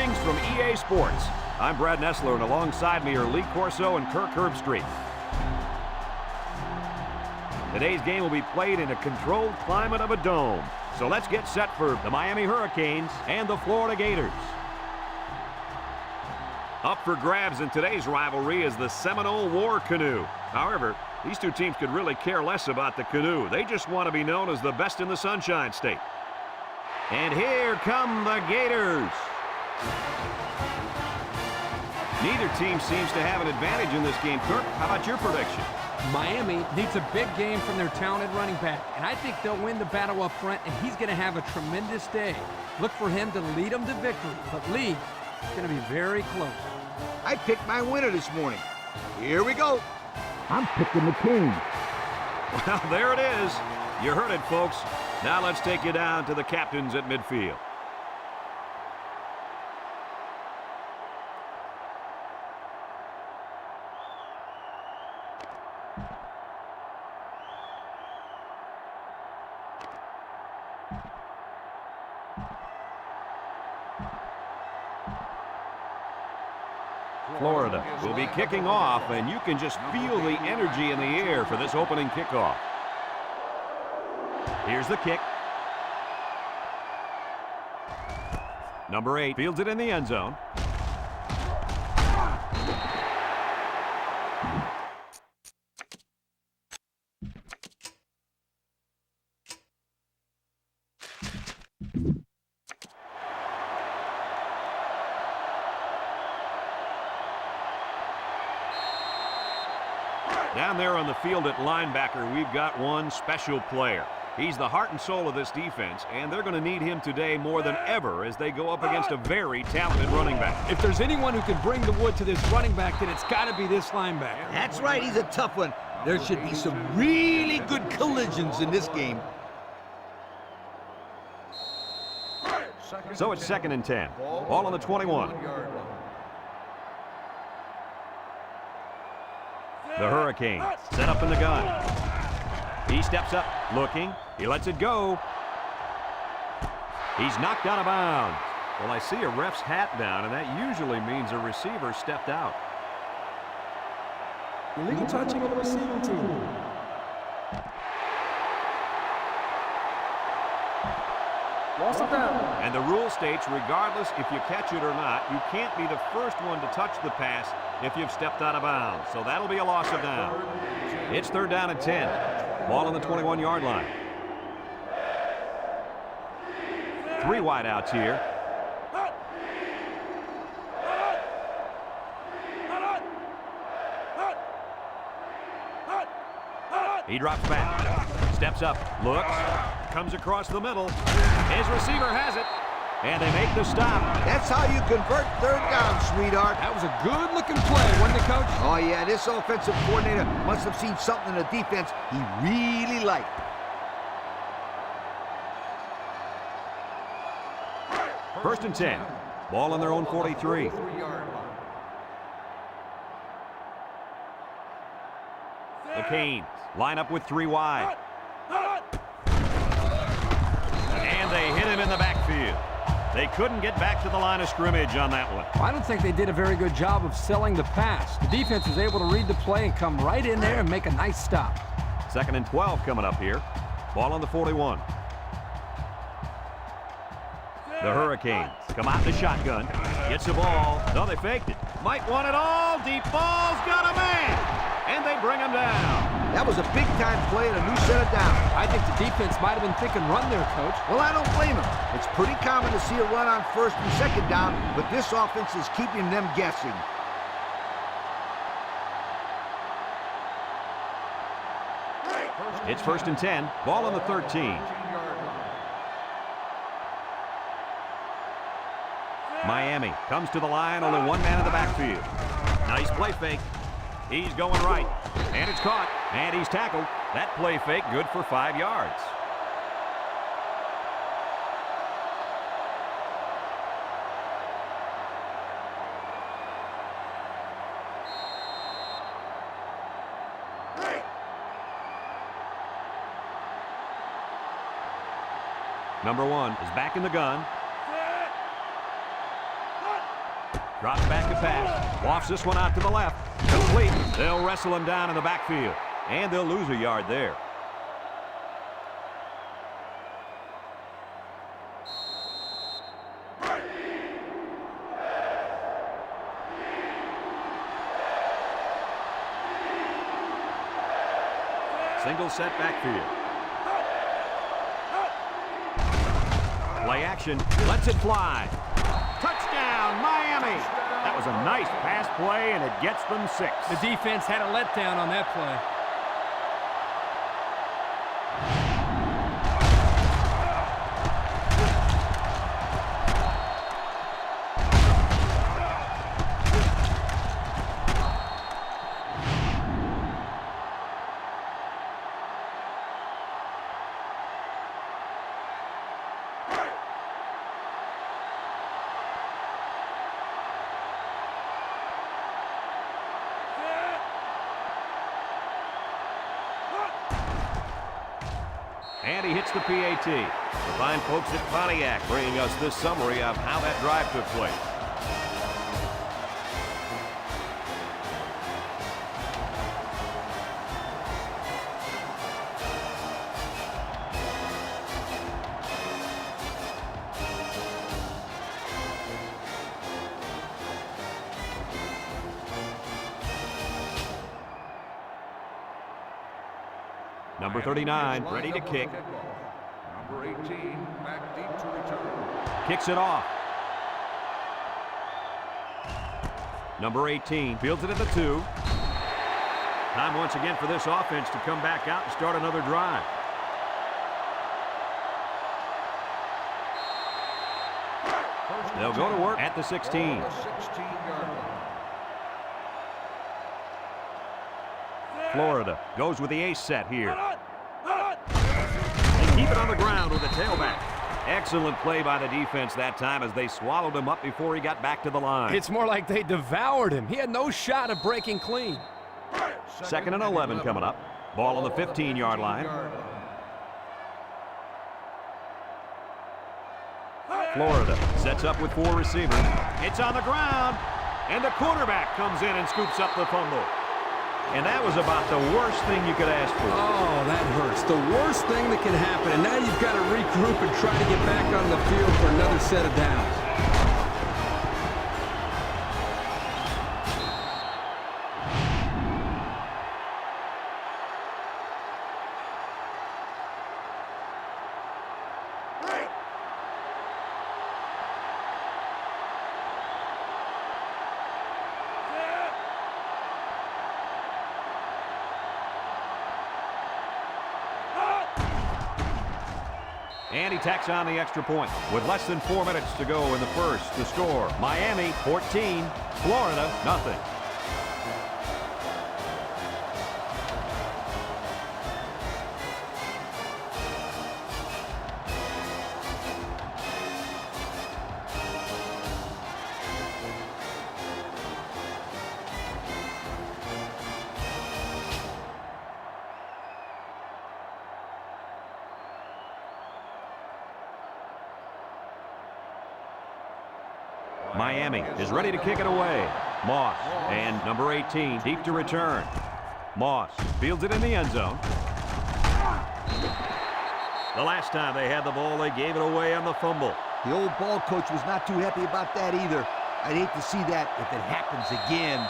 Greetings from EA Sports. I'm Brad Nessler, and alongside me are Lee Corso and Kirk Herbstreit. Today's game will be played in a controlled climate of a dome. So let's get set for the Miami Hurricanes and the Florida Gators. Up for grabs in today's rivalry is the Seminole War Canoe. However, these two teams could really care less about the canoe. They just want to be known as the best in the Sunshine State. And here come the Gators. Neither team seems to have an advantage in this game. Kirk, how about your prediction? Miami needs a big game from their talented running back, and I think they'll win the battle up front, and he's going to have a tremendous day. Look for him to lead them to victory, but Lee, it's going to be very close. I picked my winner this morning. Here we go. I'm picking the Kings. Well, there it is. You heard it, folks. Now let's take you down to the captains at midfield. Florida will be kicking off, and you can just feel the energy in the air for this opening kickoff. Here's the kick. Number 8 fields it in the end zone. Down there on the field at linebacker, we've got one special player. He's the heart and soul of this defense, and they're going to need him today more than ever as they go up against a very talented running back. If there's anyone who can bring the wood to this running back, then it's got to be this linebacker. That's right, he's a tough one. There should be some really good collisions in this game. So it's 2nd and 10. Ball on the 21. The Hurricanes set up in the gun. He steps up, looking. He lets it go. He's knocked out of bounds. Well, I see a ref's hat down, and that usually means a receiver stepped out. Illegal touching on the receiving team. Loss of down. And the rule states, regardless if you catch it or not, you can't be the first one to touch the pass if you've stepped out of bounds. So that'll be a loss of down. It's 3rd down and 10. Ball on the 21-yard line. 3 wideouts here. He drops back, steps up, looks, comes across the middle. His receiver has it, and they make the stop. That's how you convert 3rd down, sweetheart. That was a good-looking play, wasn't it, Coach? Oh, yeah, this offensive coordinator must have seen something in the defense he really liked. First and 10. Ball on their own 43. The Canes line up with 3 wide. And they hit him in the backfield. They couldn't get back to the line of scrimmage on that one. I don't think they did a very good job of selling the pass. The defense was able to read the play and come right in there and make a nice stop. 2nd and 12 coming up here. Ball on the 41. The Hurricanes come out in the shotgun. Gets the ball. No, they faked it. Might want it all. Deep ball's got a man. And they bring him down. That was a big-time play and a new set of downs. I think the defense might have been thinking run there, Coach. Well, I don't blame him. It's pretty common to see a run on 1st and 2nd down, but this offense is keeping them guessing. It's 1st and 10. Ball on the 13. Miami comes to the line, only one man in the backfield. Nice play fake. He's going right, and it's caught, and he's tackled. That play fake good for 5 yards. Number 1 is back in the gun. Drops back to pass. Wafts this one out to the left. Complete. They'll wrestle him down in the backfield. And they'll lose a yard there. Single set backfield. Play action. Lets it fly. Touchdown, Miami. That was a nice pass play, and it gets them 6. The defense had a letdown on that play. And he hits the PAT. The fine folks at Pontiac bringing us this summary of how that drive took place. Number 39, ready to kick. Number 18, back deep to return. Kicks it off. Number 18 fields it at the 2. Time once again for this offense to come back out and start another drive. They'll go to work at the 16. 16-yard line. Florida goes with the ace set here. They keep it on the ground with the tailback. Excellent play by the defense that time as they swallowed him up before he got back to the line. It's more like they devoured him. He had no shot of breaking clean. 2nd and 11 coming up. Ball on the 15-yard line. Florida sets up with 4 receivers. It's on the ground, and the quarterback comes in and scoops up the fumble. And that was about the worst thing you could ask for. Oh, that hurts. The worst thing that can happen. And now you've got to regroup and try to get back on the field for another set of downs. And he tacks on the extra point. With less than 4 minutes to go in the first, the score, Miami 14, Florida nothing. Miami is ready to kick it away. Moss and number 18 deep to return. Moss fields it in the end zone. The last time they had the ball, they gave it away on the fumble. The old ball coach was not too happy about that either. I'd hate to see that if it happens again.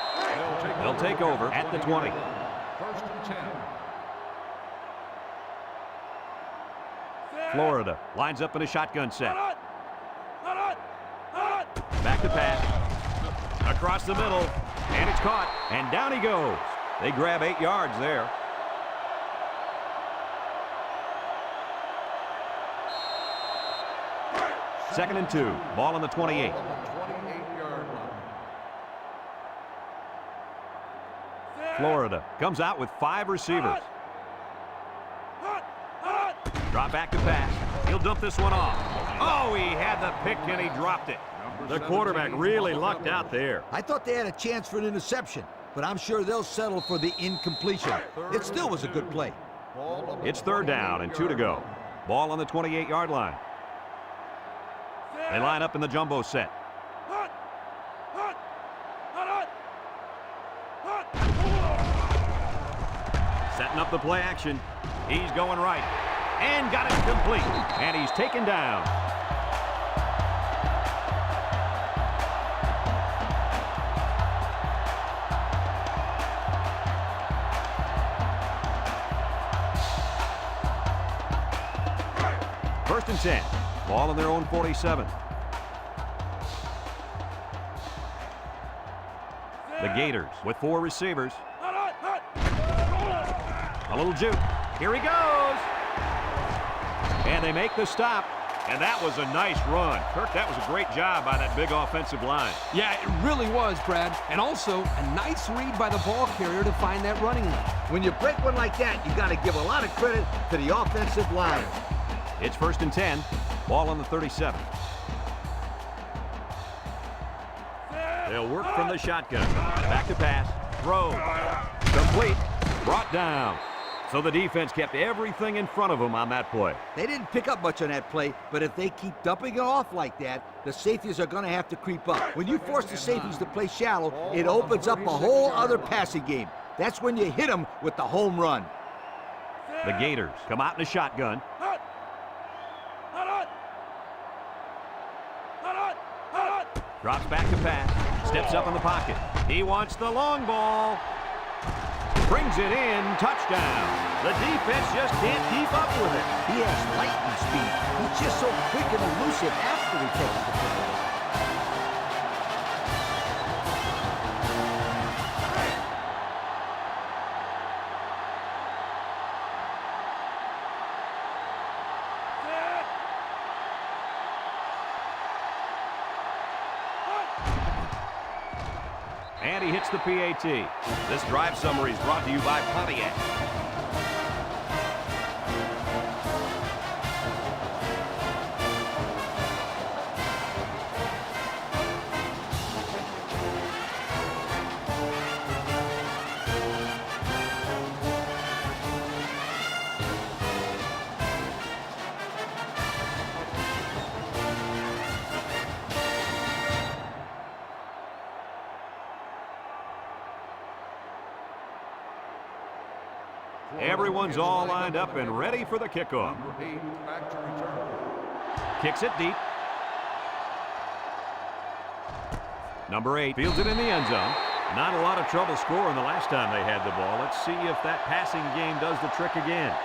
They'll take over at the 20. 1st and 10. Florida lines up in a shotgun set. Back to pass. Across the middle. And it's caught. And down he goes. They grab 8 yards there. Second and 2. Ball on the 28. 28-yard line. Florida comes out with 5 receivers. Drop back to pass. He'll dump this one off. Oh, he had the pick and he dropped it. The quarterback really lucked out there. I thought they had a chance for an interception, but I'm sure they'll settle for the incompletion. It still was a good play. It's 3rd down and 2 to go. Ball on the 28-yard line. They line up in the jumbo set. Setting up the play action. He's going right. And got it complete. And he's taken down. First and 10. Ball on their own 47. The Gators with 4 receivers. A little juke. Here he goes. And they make the stop. And that was a nice run. Kirk, that was a great job by that big offensive line. Yeah, it really was, Brad. And also a nice read by the ball carrier to find that running lane. When you break one like that, you got to give a lot of credit to the offensive line. It's first and 10. Ball on the 37. They'll work from the shotgun. Back to pass. Throw. Complete. Brought down. So the defense kept everything in front of them on that play. They didn't pick up much on that play, but if they keep dumping it off like that, the safeties are going to have to creep up. When you force the safeties to play shallow, it opens up a whole other passing game. That's when you hit them with the home run. The Gators come out in a shotgun. Drops back to pass. Steps up in the pocket. He wants the long ball. Brings it in. Touchdown. The defense just can't keep up with it. He has lightning speed. He's just so quick and elusive after he catches the football. And he hits the PAT. This drive summary is brought to you by Pontiac. Everyone's all lined up and ready for the kickoff. Number 8 back to return. Kicks it deep. Number 8 fields it in the end zone. Not a lot of trouble scoring the last time they had the ball. Let's see if that passing game does the trick again.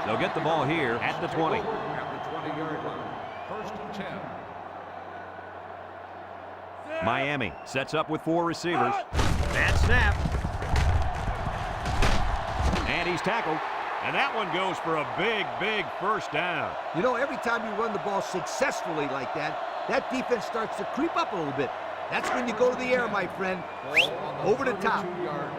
They'll get the ball here at the 20. At the 20-yard line. First and 10. Miami sets up with 4 receivers. And snap. And he's tackled. And that one goes for a big, big first down. You know, every time you run the ball successfully like that, that defense starts to creep up a little bit. That's when you go to the air, my friend. Over the top. 32-yard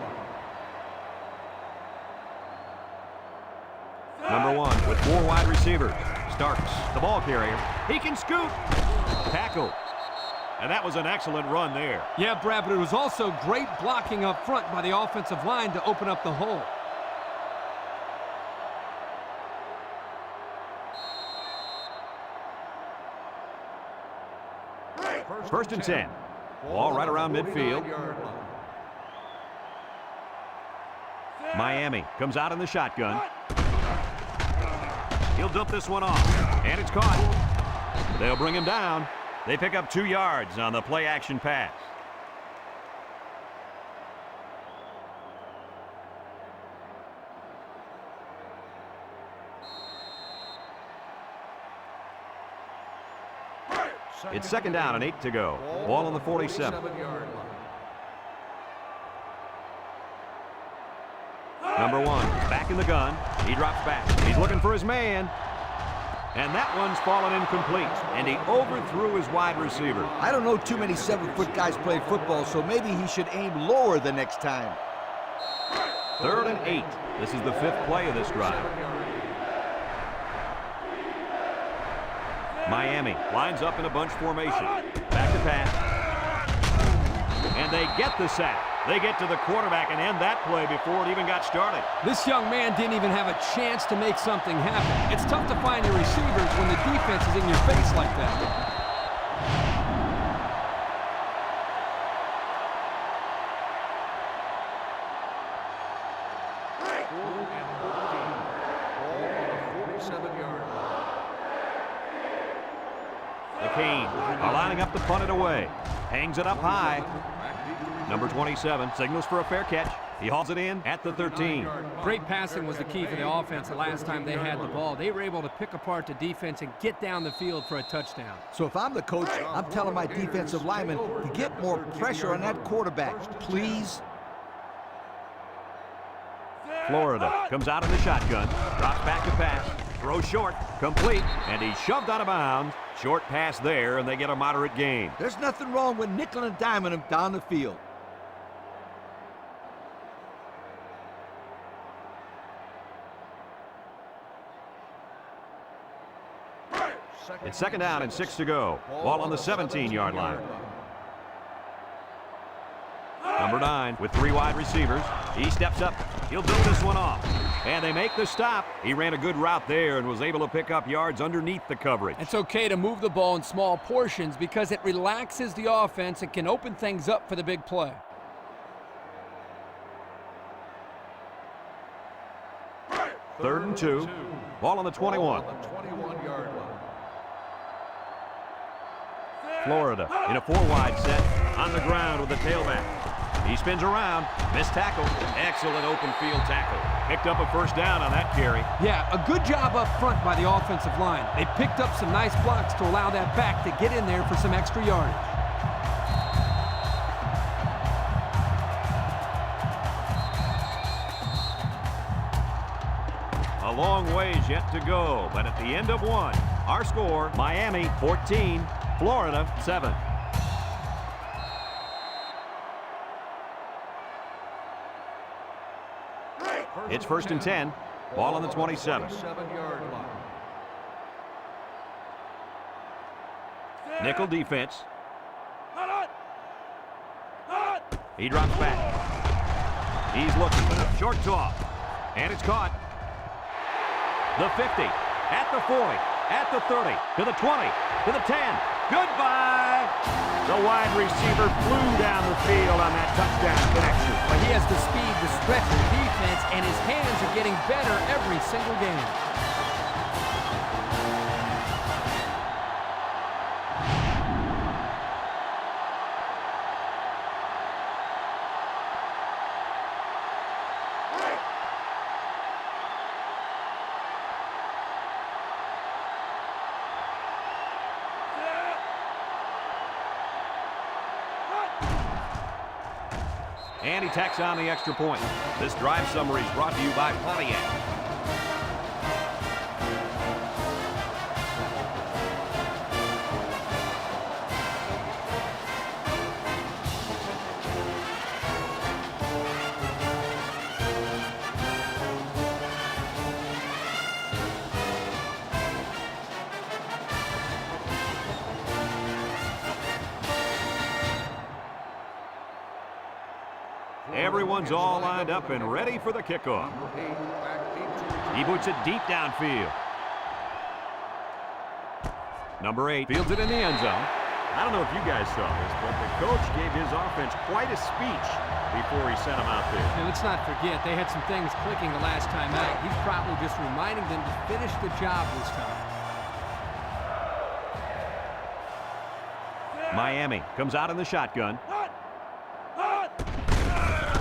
line. Number 1 with 4 wide receivers. Starks, the ball carrier. He can scoop. Tackle. And that was an excellent run there. Yeah, Brad, but it was also great blocking up front by the offensive line to open up the hole. First and 10. Ball right around midfield. Miami comes out in the shotgun. He'll dump this one off. And it's caught. They'll bring him down. They pick up 2 yards on the play-action pass. It's second down and 8 to go. Ball on the 47. Number 1 back in the gun. He drops back. He's looking for his man. And that one's fallen incomplete. And he overthrew his wide receiver. I don't know too many 7-foot guys play football, so maybe he should aim lower the next time. Third and 8. This is the 5th play of this drive. Miami lines up in a bunch formation. Back to pass. And they get the sack. They get to the quarterback and end that play before it even got started. This young man didn't even have a chance to make something happen. It's tough to find your receivers when the defense is in your face like that. Kane are lining up to punt it away. Hangs it up high. Number 27 signals for a fair catch. He hauls it in at the 13. Great passing was the key for the offense the last time they had the ball. They were able to pick apart the defense and get down the field for a touchdown. So if I'm the coach, I'm telling my defensive linemen to get more pressure on that quarterback, please. Florida comes out in the shotgun, drops back to pass, throws short, complete, and he's shoved out of bounds. Short pass there, and they get a moderate gain. There's nothing wrong with nickel and diming him down the field. It's second down and 6 to go. Ball on the 17-yard line. Number 9 with 3 wide receivers. He steps up. He'll build this one off. And they make the stop. He ran a good route there and was able to pick up yards underneath the coverage. It's okay to move the ball in small portions because it relaxes the offense and can open things up for the big play. Third and 2. Ball on the 21. Florida in a 4-wide set on the ground with the tailback. He spins around, missed tackle, excellent open field tackle. Picked up a first down on that carry. Yeah, a good job up front by the offensive line. They picked up some nice blocks to allow that back to get in there for some extra yardage. A long ways yet to go, but at the end of one, our score, Miami 14, Florida 7. It's first and 10. Ball on the 27. Nickel defense. He drops back. He's looking. Short toss. And it's caught. The 50. At the 40. At the 30. To the 20. To the 10. Goodbye. The wide receiver flew down the field on that touchdown connection. But he has the speed to stretch the defense, and his hands are getting better every single game. And he tacks on the extra point. This drive summary is brought to you by Pontiac. Everyone's all lined up and ready for the kickoff. He boots it deep downfield. Number 8 fields it in the end zone. I don't know if you guys saw this, but the coach gave his offense quite a speech before he sent them out there. And let's not forget, they had some things clicking the last time out. He's probably just reminding them to finish the job this time. Miami comes out in the shotgun.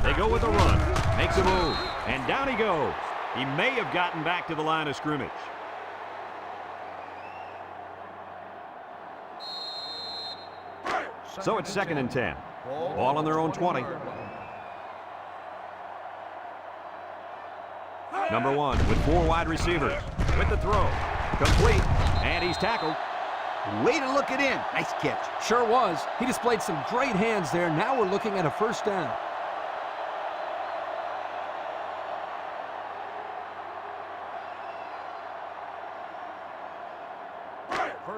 They go with a run, makes a move, and down he goes. He may have gotten back to the line of scrimmage. So it's second and 10. Ball on their own 20. Number 1 with 4 wide receivers. With the throw. Complete. And he's tackled. Way to look it in. Nice catch. Sure was. He displayed some great hands there. Now we're looking at a first down.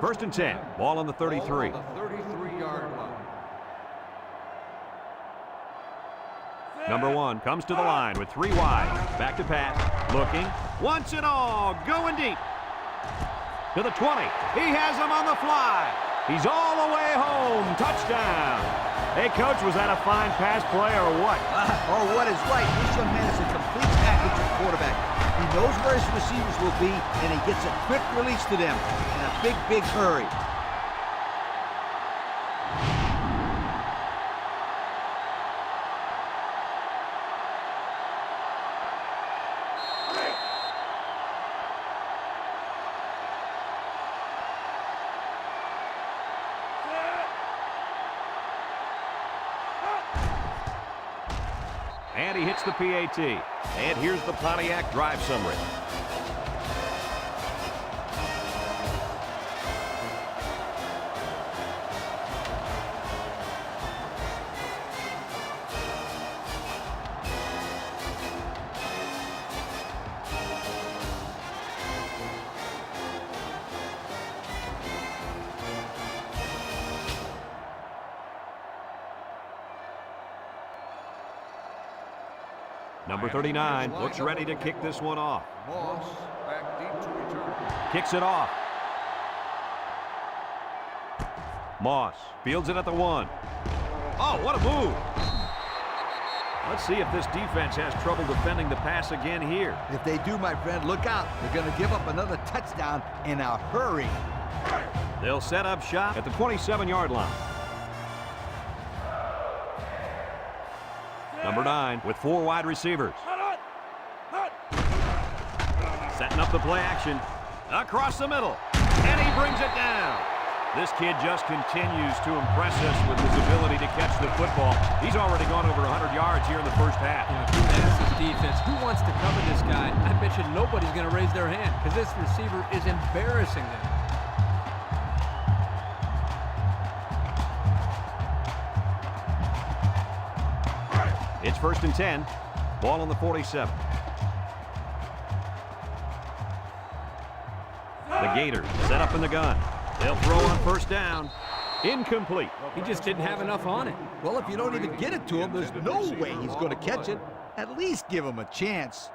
First and 10. Ball on the 33. Number 1 comes to the line with 3 wide. Back to pass. Looking. Once and all. Going deep. To the 20. He has him on the fly. He's all the way home. Touchdown. Hey, Coach, was that a fine pass play or what? Or what is right. This young man is a complete package at quarterback. He knows where his receivers will be, and he gets a quick release to them in a big, big hurry. and he hits the PAT. And here's the Pontiac drive summary. Number 39 looks ready to kick this one off. Moss back deep to return. Kicks it off. Moss fields it at the 1. Oh, what a move. Let's see if this defense has trouble defending the pass again here. If they do, my friend, look out. They're going to give up another touchdown in a hurry. They'll set up shop at the 27-yard line. Number 9 with 4 wide receivers. Setting up the play action. Across the middle. And he brings it down. This kid just continues to impress us with his ability to catch the football. He's already gone over 100 yards here in the first half. Who has this defense? Who wants to cover this guy? I bet you nobody's going to raise their hand because this receiver is embarrassing them. It's 1st and 10. Ball on the 47. The Gators set up in the gun. They'll throw on 1st down. Incomplete. He just didn't have enough on it. Well, if you don't even get it to him, there's no way he's going to catch it. At least give him a chance.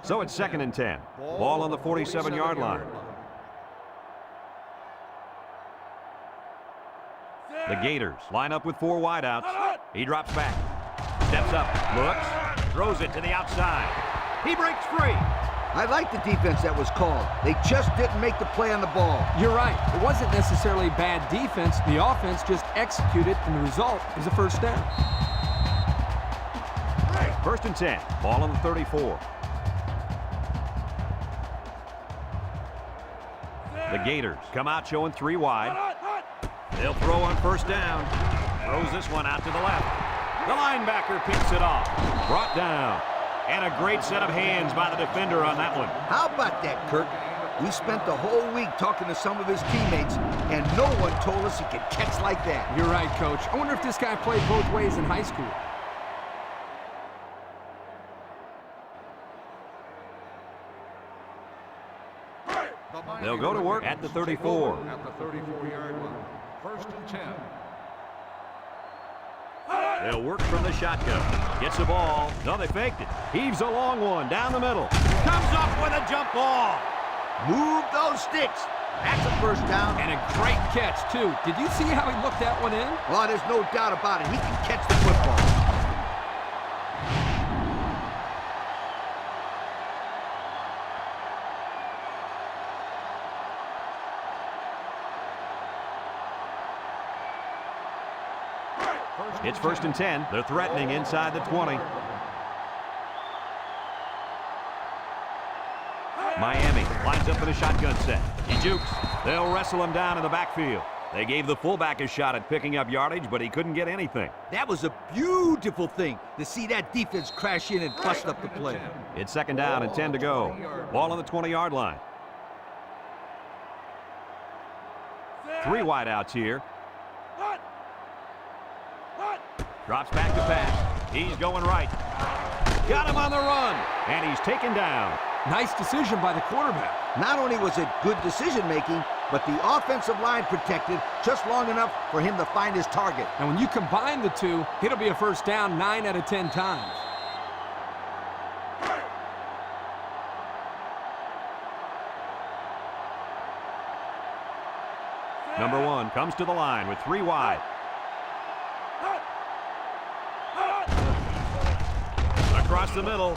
So it's 2nd and 10. Ball on the 47-yard line. The Gators line up with 4 wideouts. He drops back. Steps up. Looks. Throws it to the outside. He breaks free. I like the defense that was called. They just didn't make the play on the ball. You're right. It wasn't necessarily bad defense. The offense just executed, and the result is a 1st down. 1st and 10. Ball on the 34. The Gators come out showing 3 wide. They'll throw on 1st down. Throws this one out to the left. The linebacker picks it off. Brought down. And a great set of hands by the defender on that one. How about that, Kirk? We spent the whole week talking to some of his teammates, and no one told us he could catch like that. You're right, Coach. I wonder if this guy played both ways in high school. They'll go to work at the 34. At the 34-yard line. 1st and 10. They'll work from the shotgun. Gets the ball. No, they faked it. Heaves a long one down the middle. Comes up with a jump ball. Move those sticks. That's a 1st down. And a great catch, too. Did you see how he looked that one in? Well, there's no doubt about it. He can catch the football. It's 1st and 10. They're threatening inside the 20. Miami lines up in a shotgun set. He jukes. They'll wrestle him down in the backfield. They gave the fullback a shot at picking up yardage, but he couldn't get anything. That was a beautiful thing to see that defense crash in and bust up the play. It's 2nd down and 10 to go. Ball on the 20-yard line. 3 wideouts here. Drops back to pass. He's going right. Got him on the run. And he's taken down. Nice decision by the quarterback. Not only was it good decision-making, but the offensive line protected just long enough for him to find his target. And when you combine the two, it'll be a 1st down 9 out of 10 times. Number 1 comes to the line with 3 wide. Across the middle.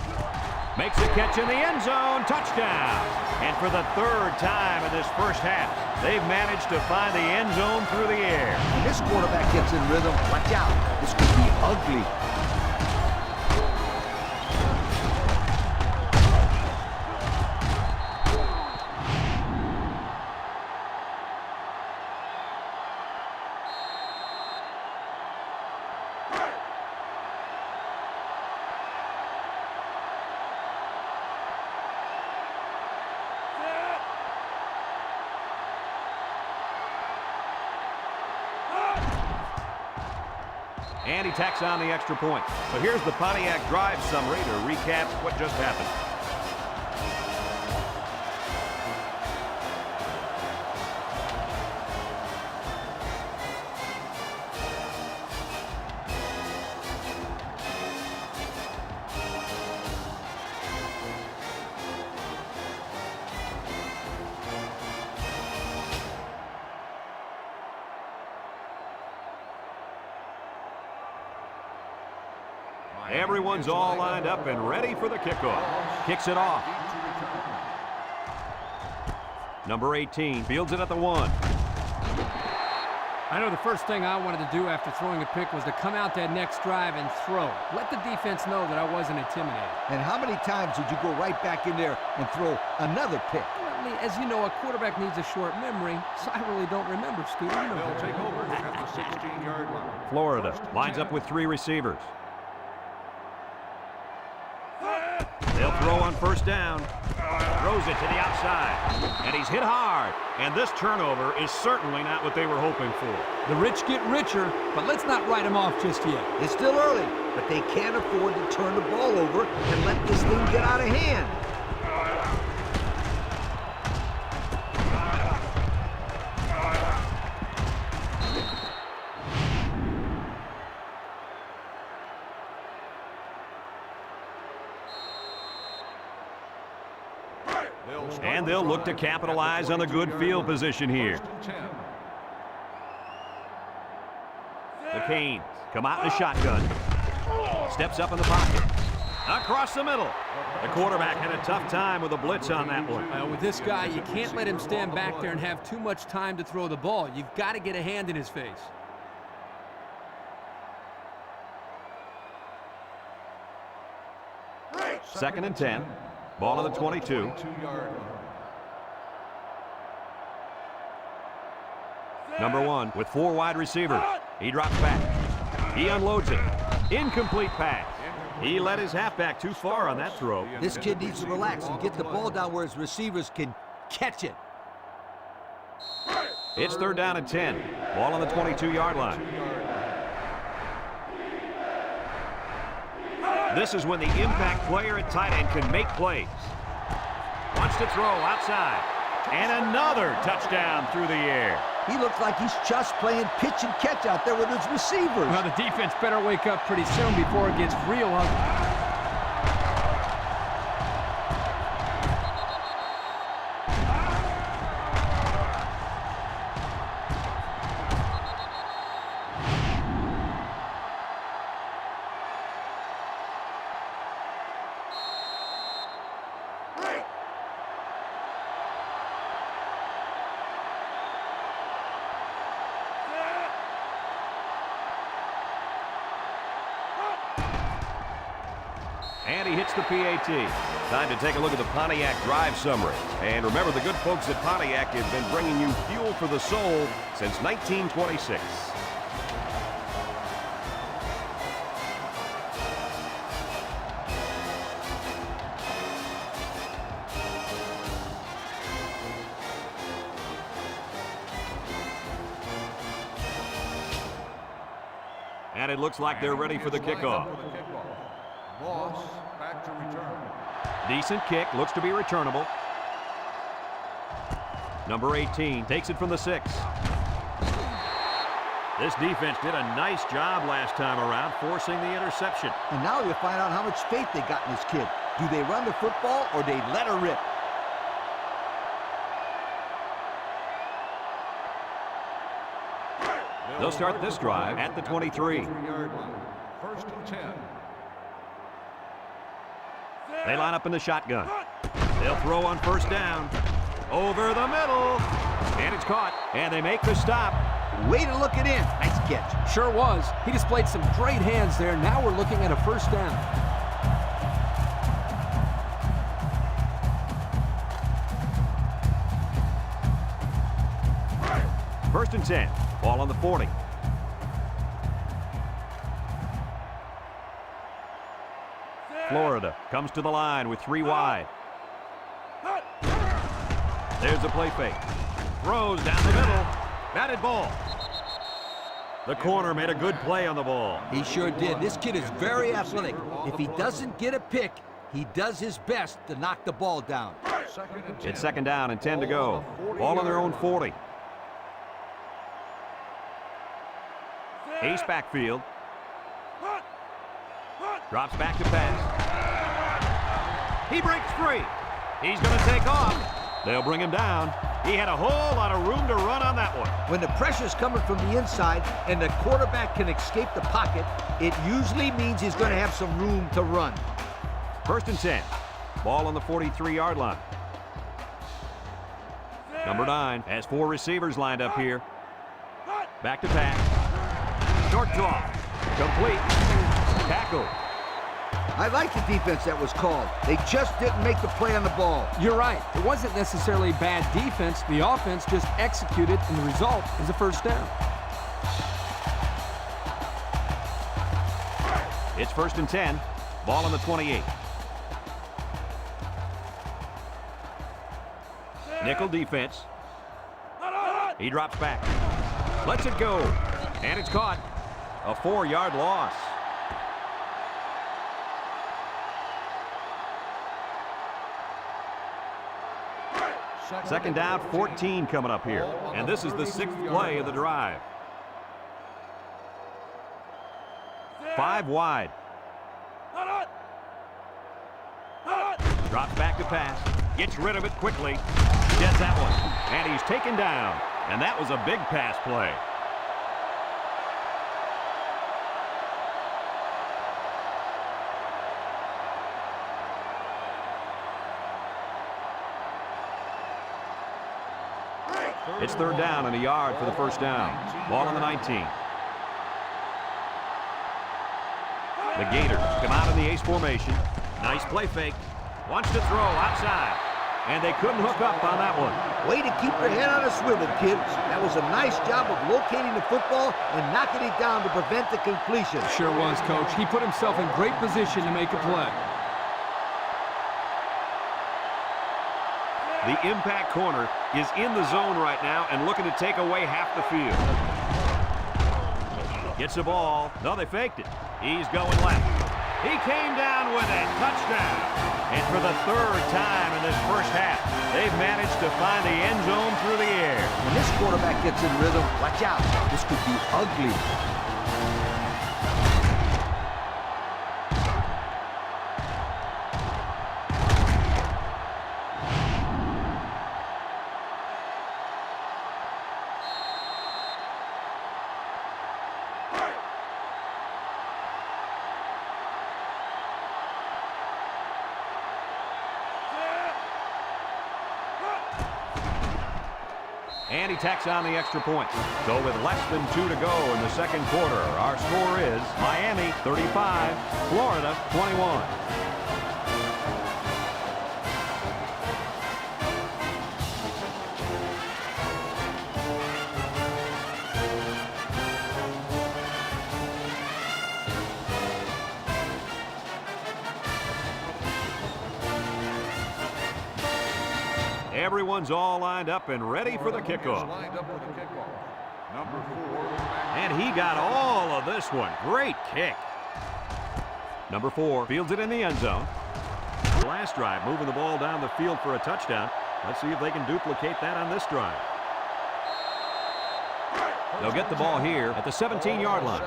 Makes a catch in the end zone. Touchdown. And for the 3rd time in this first half, they've managed to find the end zone through the air. When this quarterback gets in rhythm, watch out. This could be ugly. And he tacks on the extra point. So here's the Pontiac drive summary to recap what just happened. Everyone's all lined up and ready for the kickoff. Kicks it off. Number 18 fields it at the 1. I know the first thing I wanted to do after throwing a pick was to come out that next drive and throw. Let the defense know that I wasn't intimidated. And how many times did you go right back in there and throw another pick? Well, Lee, as you know, a quarterback needs a short memory, so I really don't remember, Scooter. You know They'll that. take over at the 16-yard line. Florida lines up with 3 receivers. They'll throw on first down. Throws it to the outside. And he's hit hard. And this turnover is certainly not what they were hoping for. The rich get richer, but let's not write them off just yet. It's still early, but they can't afford to turn the ball over and let this thing get out of hand. And they'll look to capitalize on the good field position here. The Canes come out in the shotgun. Steps up in the pocket. Across the middle. The quarterback had a tough time with a blitz on that one. With this guy, you can't let him stand back there and have too much time to throw the ball. You've got to get a hand in his face. Second and 10. Ball on the 22. Number 1 with 4 wide receivers. He drops back. He unloads it. Incomplete pass. He let his halfback too far on that throw. This kid needs to relax and get the ball down where his receivers can catch it. It's third down and 10. Ball on the 22-yard line. This is when the impact player at tight end can make plays. Wants to throw outside. And another touchdown through the air. He looks like he's just playing pitch and catch out there with his receivers. Well, the defense better wake up pretty soon before it gets real ugly. And he hits the PAT. Time to take a look at the Pontiac drive summary. And remember, the good folks at Pontiac have been bringing you fuel for the soul since 1926. And it looks like they're ready for the kickoff. Moss back to return. Decent kick, looks to be returnable. Number 18 takes it from the 6. This defense did a nice job last time around, forcing the interception. And now you find out how much faith they got in this kid. Do they run the football or they let her rip? They'll start this drive at the 23. First and 10. They line up in the shotgun. They'll throw on first down. Over the middle. And it's caught. And they make the stop. Way to look it in. Nice catch. Sure was. He displayed some great hands there. Now we're looking at a first down. First and 10. Ball on the 40. Florida comes to the line with 3 wide. There's the play fake. Throws down the middle. Batted ball. The corner made a good play on the ball. He sure did. This kid is very athletic. If he doesn't get a pick, he does his best to knock the ball down. It's second down and 10 to go. Ball on their own 40. Ace backfield. Drops back to pass. He breaks free. He's going to take off. They'll bring him down. He had a whole lot of room to run on that one. When the pressure's coming from the inside and the quarterback can escape the pocket, it usually means he's going to have some room to run. First and 10. Ball on the 43-yard line. Number 9 has 4 receivers lined up here. Back to pass. Short toss. Complete. Tackle. I like the defense that was called. They just didn't make the play on the ball. You're right. It wasn't necessarily bad defense. The offense just executed, and the result is a first down. It's first and 10. Ball on the 28. Nickel defense. He drops back. Lets it go. And it's caught. A 4-yard loss. Second down, 14 coming up here. And this is the 6th play of the drive. 5 wide. Drops back to pass. Gets rid of it quickly. Gets that one. And he's taken down. And that was a big pass play. It's third down and a yard for the first down. Ball on the 19. The Gators come out in the ace formation. Nice play fake. Wants to throw outside. And they couldn't hook up on that one. Way to keep your head on a swivel, kid. That was a nice job of locating the football and knocking it down to prevent the completion. Sure was, Coach. He put himself in great position to make a play. The impact corner is in the zone right now and looking to take away half the field. Gets the ball. No, they faked it. He's going left. He came down with it. Touchdown. And for the 3rd time in this first half, they've managed to find the end zone through the air. When this quarterback gets in rhythm, watch out. This could be ugly. And he tacks on the extra point. So with less than 2 to go in the second quarter, our score is Miami 35, Florida 21. Everyone's all lined up and ready for the kickoff. And he got all of this one. Great kick. Number 4 fields it in the end zone. Last drive, moving the ball down the field for a touchdown. Let's see if they can duplicate that on this drive. They'll get the ball here at the 17-yard line.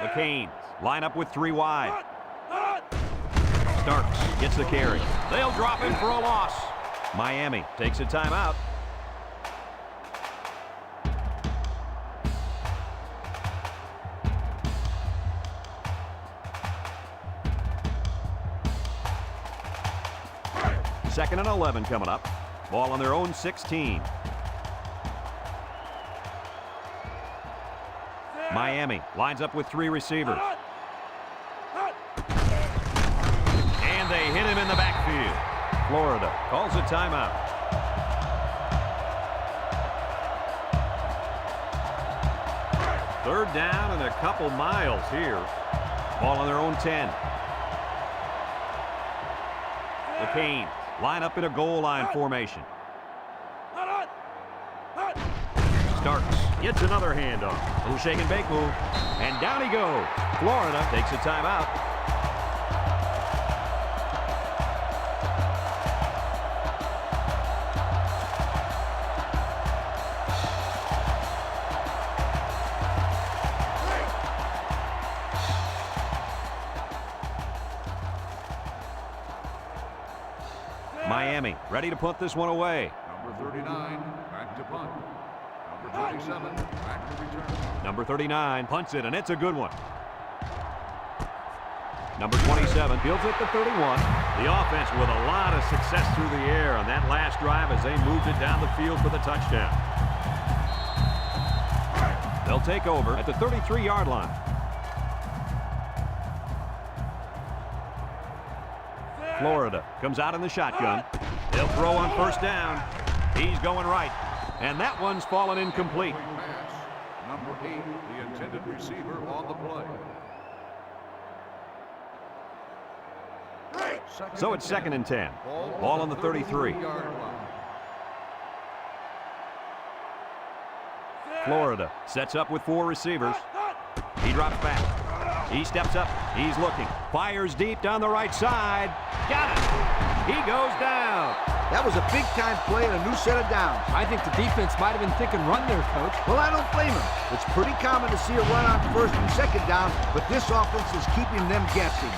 The Canes line up with 3 wide. Starks gets the carry. They'll drop him for a loss. Miami takes a timeout. Second and 11 coming up. Ball on their own 16. Miami lines up with 3 receivers. And they hit him in the backfield. Florida calls a timeout. Third down and a couple miles here. Ball on their own 10. The Canes line up in a goal line formation. starts. Gets another handoff. Little shake and bake move. And down he goes. Florida takes a timeout. Miami ready to punt this one away. Number 39, back to punt. Number 37, back to return. Number 39 punts it, and it's a good one. Number 27 fields it to 31. The offense with a lot of success through the air on that last drive as they moved it down the field for the touchdown. They'll take over at the 33-yard line. Florida comes out in the shotgun. They'll throw on first down. He's going right. And that one's fallen incomplete. Pass. Number 8, the intended receiver on the play. So it's 2nd and 10. Ball on the 33. Florida sets up with 4 receivers. He drops back. He steps up. He's looking. Fires deep down the right side. Got it. He goes down. That was a big-time play and a new set of downs. I think the defense might have been thinking run there, Coach. Well, I don't blame him. It's pretty common to see a run on 1st and 2nd down, but this offense is keeping them guessing.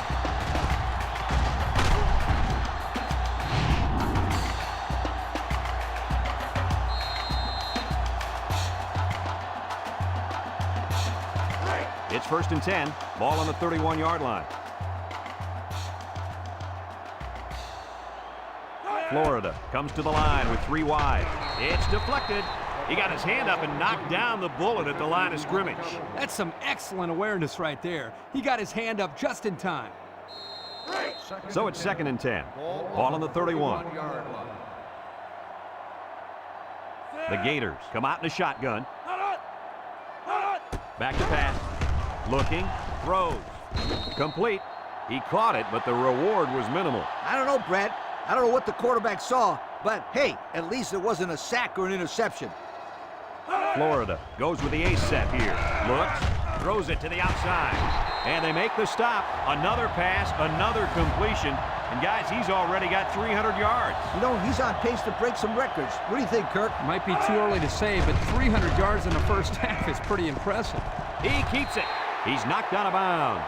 It's 1st and 10. Ball on the 31-yard line. Florida comes to the line with 3 wide. It's deflected. He got his hand up and knocked down the bullet at the line of scrimmage. That's some excellent awareness right there. He got his hand up just in time. So it's 2nd and 10. Ball on the 31. The Gators come out in a shotgun. Back to pass. Looking. Throws. Complete. He caught it, but the reward was minimal. I don't know, Brad. I don't know what the quarterback saw, but hey, at least it wasn't a sack or an interception. Florida goes with the ace set here. Looks, throws it to the outside. And they make the stop. Another pass, another completion. And guys, he's already got 300 yards. You know, he's on pace to break some records. What do you think, Kirk? Might be too early to say, but 300 yards in the first half is pretty impressive. He keeps it. He's knocked out of bounds.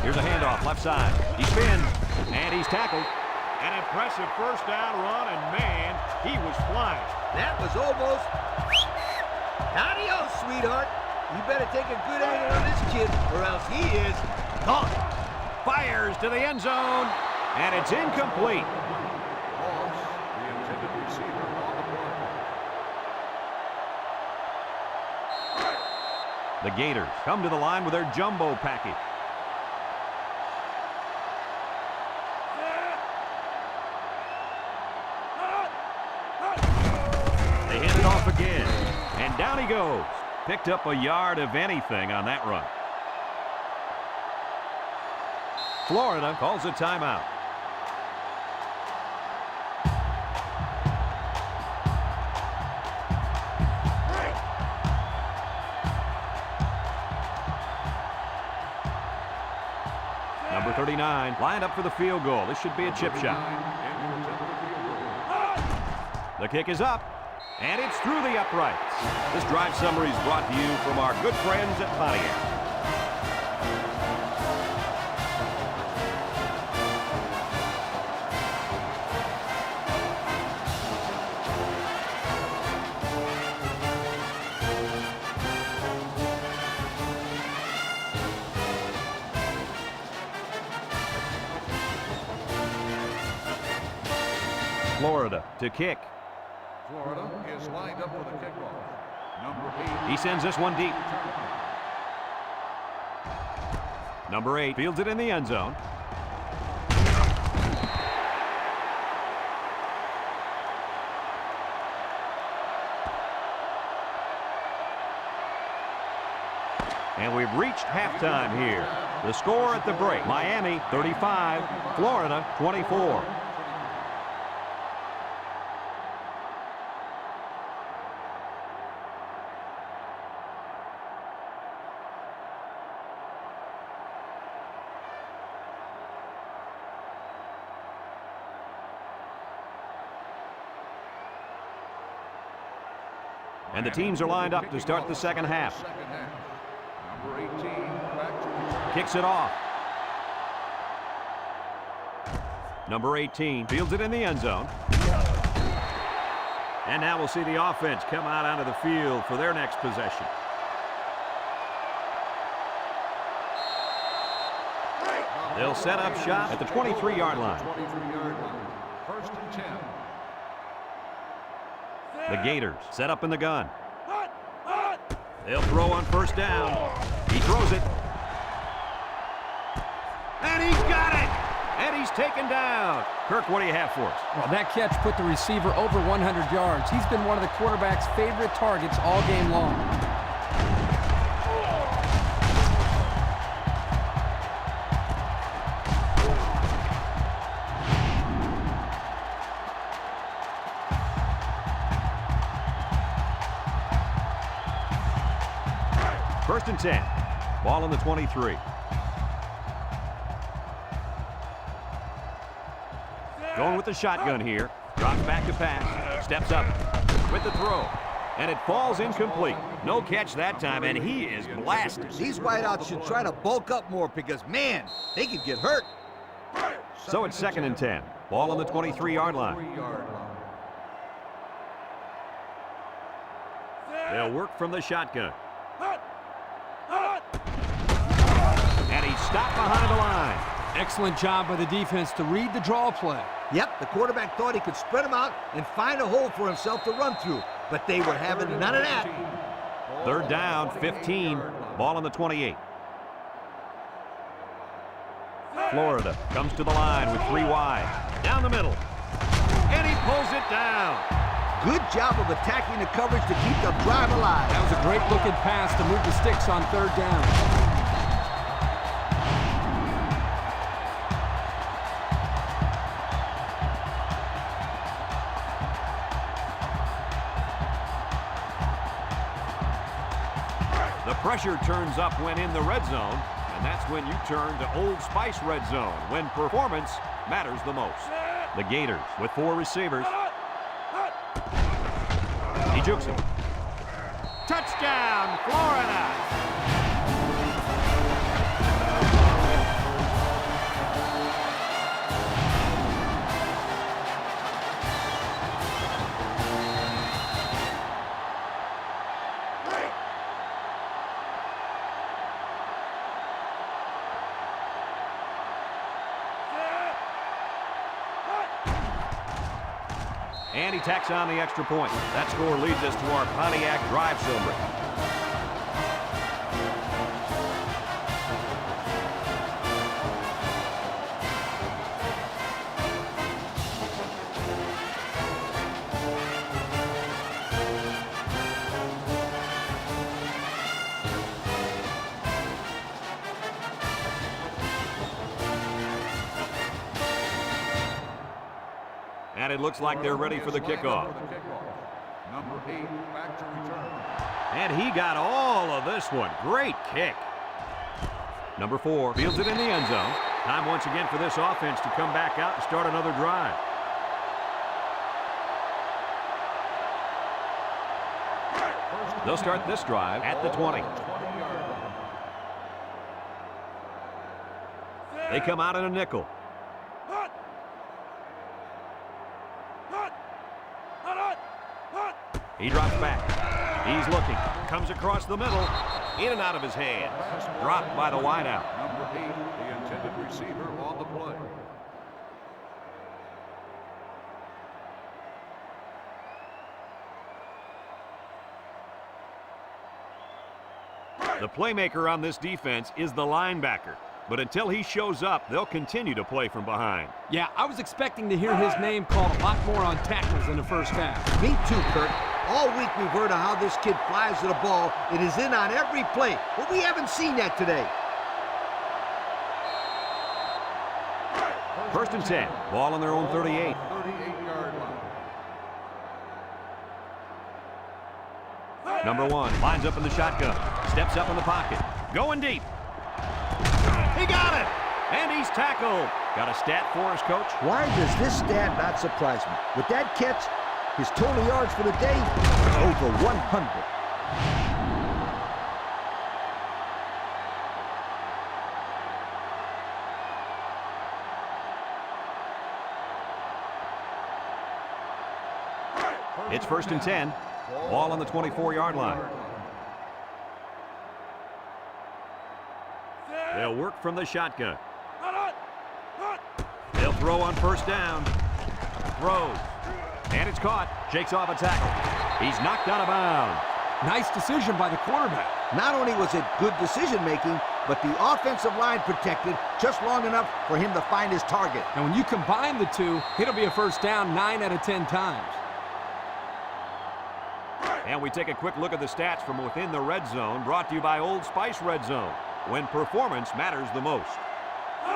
Here's a handoff, left side. He spins, and he's tackled. An impressive first down run, and man, he was flying. That was almost... Adios, sweetheart. You better take a good angle on this kid, or else he is gone. Fires to the end zone, and it's incomplete. The intended receiver on the play. The Gators come to the line with their jumbo package. They hand it off again, and down he goes. Picked up a yard of anything on that run. Florida calls a timeout. Number 39 lined up for the field goal. This should be a chip shot. The kick is up, and it's through the uprights. This drive summary is brought to you from our good friends at Pontiac. Florida to kick. Florida is lined up for the kickoff. Number 8. He sends this one deep. Number 8 fields it in the end zone. And we've reached halftime here. The score at the break, Miami 35, Florida 24. And the teams are lined up to start the second half. Number 18, back to return. Kicks it off. Number 18 fields it in the end zone. And now we'll see the offense come out onto the field for their next possession. They'll set up shop at the 23-yard line. 23-yard line. First and 10. The Gators set up in the gun. They'll throw on first down. He throws it. And he's got it! And he's taken down. Kirk, what do you have for us? Well, that catch put the receiver over 100 yards. He's been one of the quarterback's favorite targets all game long. First and 10. Ball on the 23. Going with the shotgun here. Drops back to pass. Steps up with the throw. And it falls incomplete. No catch that time, and he is blasted. These wideouts should try to bulk up more because, man, they could get hurt. So it's second and 10. Ball on the 23-yard line. 3-yard line. They'll work from the shotgun. And he's stopped behind the line. Excellent job by the defense to read the draw play. Yep, the quarterback thought he could spread them out and find a hole for himself to run through, but they were having none of that. Third down, 15. Ball on the 28. Florida comes to the line with 3 wide. Down the middle. And he pulls it down. Good job of attacking the coverage to keep the drive alive. That was a great looking pass to move the sticks on third down. The pressure turns up when in the red zone, and that's when you turn to Old Spice Red Zone, when performance matters the most. The Gators with 4 receivers. He jukes him. Touchdown, Florida! And he tacks on the extra point. That score leads us to our Pontiac drive celebration. And it looks like they're ready for the kickoff. Number 8, back to return. And he got all of this one. Great kick. Number 4 fields it in the end zone. Time once again for this offense to come back out and start another drive. They'll start this drive at the 20. They come out in a nickel. He drops back. He's looking. Comes across the middle. In and out of his hands. Dropped by the wideout. Number 8, the intended receiver on the play. The playmaker on this defense is the linebacker. But until he shows up, they'll continue to play from behind. Yeah, I was expecting to hear his name called a lot more on tackles in the first half. Me too, Kurt. All week we've heard of how this kid flies to the ball and is in on every play, but we haven't seen that today. First and 10. Ball on their own 38. 38-yard line. Number 1 lines up in the shotgun. Steps up in the pocket. Going deep. He got it! And he's tackled. Got a stat for us, Coach? Why does this stat not surprise me? With that catch, his total yards for the day is over 100. It's first and 10. Ball on the 24-yard line. They'll work from the shotgun. They'll throw on first down. Throws. And it's caught. Shakes off a tackle. He's knocked out of bounds. Nice decision by the quarterback. Not only was it good decision-making, but the offensive line protected just long enough for him to find his target. And when you combine the two, it'll be a first down 9 out of 10 times. And we take a quick look at the stats from within the red zone, brought to you by Old Spice Red Zone, when performance matters the most.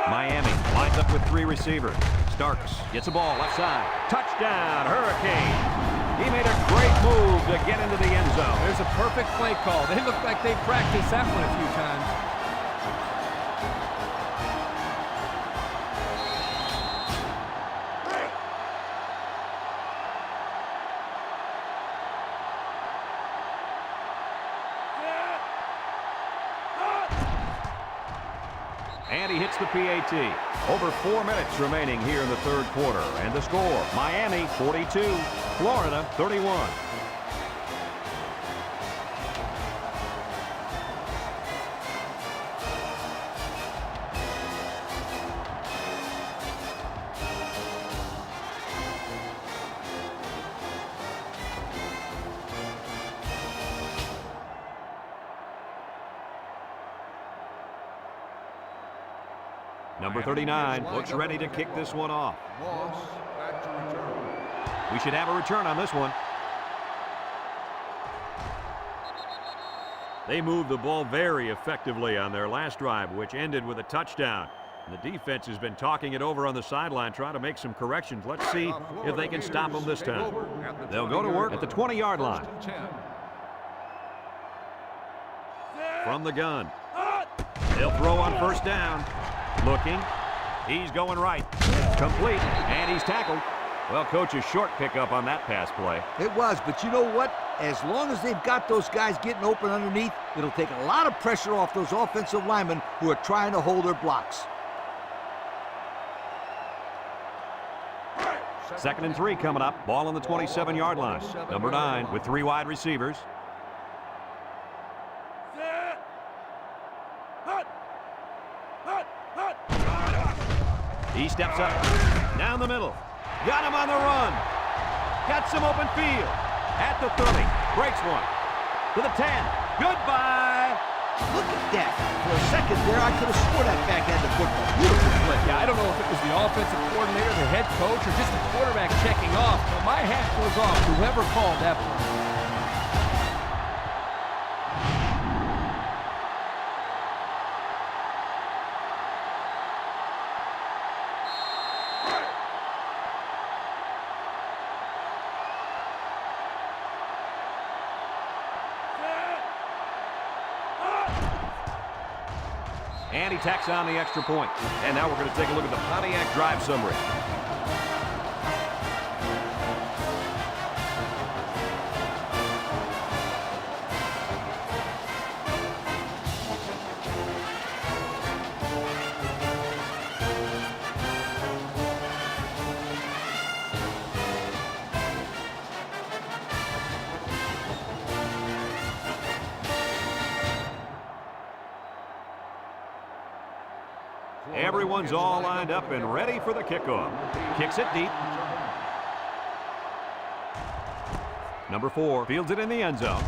Miami lines up with 3 receivers. Starks gets a ball left side. Touchdown, Hurricanes. He made a great move to get into the end zone. There's a perfect play call. They look like they practiced that one a few times. And he hits the PAT. Over 4 minutes remaining here in the third quarter. And the score, Miami 42, Florida 31. Number 39 looks ready to kick this one off. Moss back to return. We should have a return on this one. They moved the ball very effectively on their last drive, which ended with a touchdown. And the defense has been talking it over on the sideline, trying to make some corrections. Let's see if they can stop them this time. They'll go to work at the 20-yard line. First and 10. From the gun. They'll throw on first down. Looking. He's going right. Complete. And he's tackled. Well, Coach, a short pickup on that pass play. It was, but you know what? As long as they've got those guys getting open underneath, it'll take a lot of pressure off those offensive linemen who are trying to hold their blocks. Second and 3 coming up. Ball on the 27-yard line. Number 9 with 3 wide receivers. He steps up. Down the middle. Got him on the run. Got some open field. At the 30. Breaks one. To the 10. Goodbye. Look at that. For a second there, I could have swore that back had the football. Beautiful play. Yeah, I don't know if it was the offensive coordinator, the head coach, or just the quarterback checking off, but my hat goes off to whoever called that play. And he tacks on the extra point. And now we're going to take a look at the Pontiac drive summary. Everyone's all lined up and ready for the kickoff. Kicks it deep. Number 4 fields it in the end zone.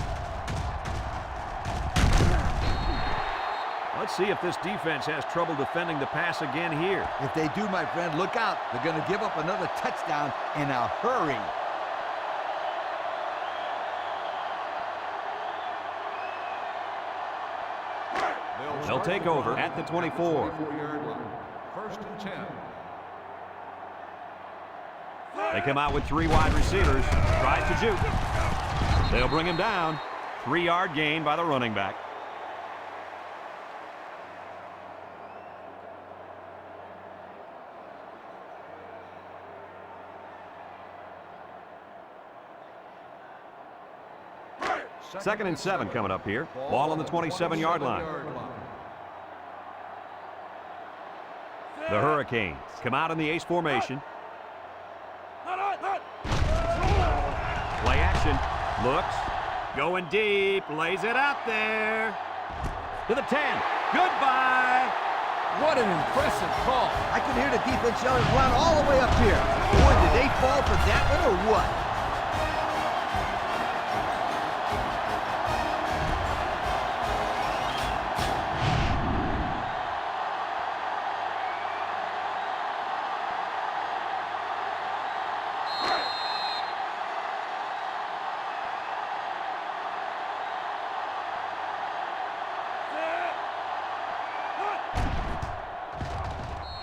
Let's see if this defense has trouble defending the pass again here. If they do, my friend, look out. They're going to give up another touchdown in a hurry. They'll take over at the 24. 24-yard line. First and 10. They come out with 3 wide receivers. Tries to juke. They'll bring him down. 3-yard gain by the running back. Second and 7 coming up here. Ball on the 27-yard line. The Hurricanes come out in the ace formation. Play action. Looks. Going deep. Lays it out there. To the 10. Goodbye. What an impressive call. I could hear the defense yelling run all the way up here. Boy, did they fall for that one or what?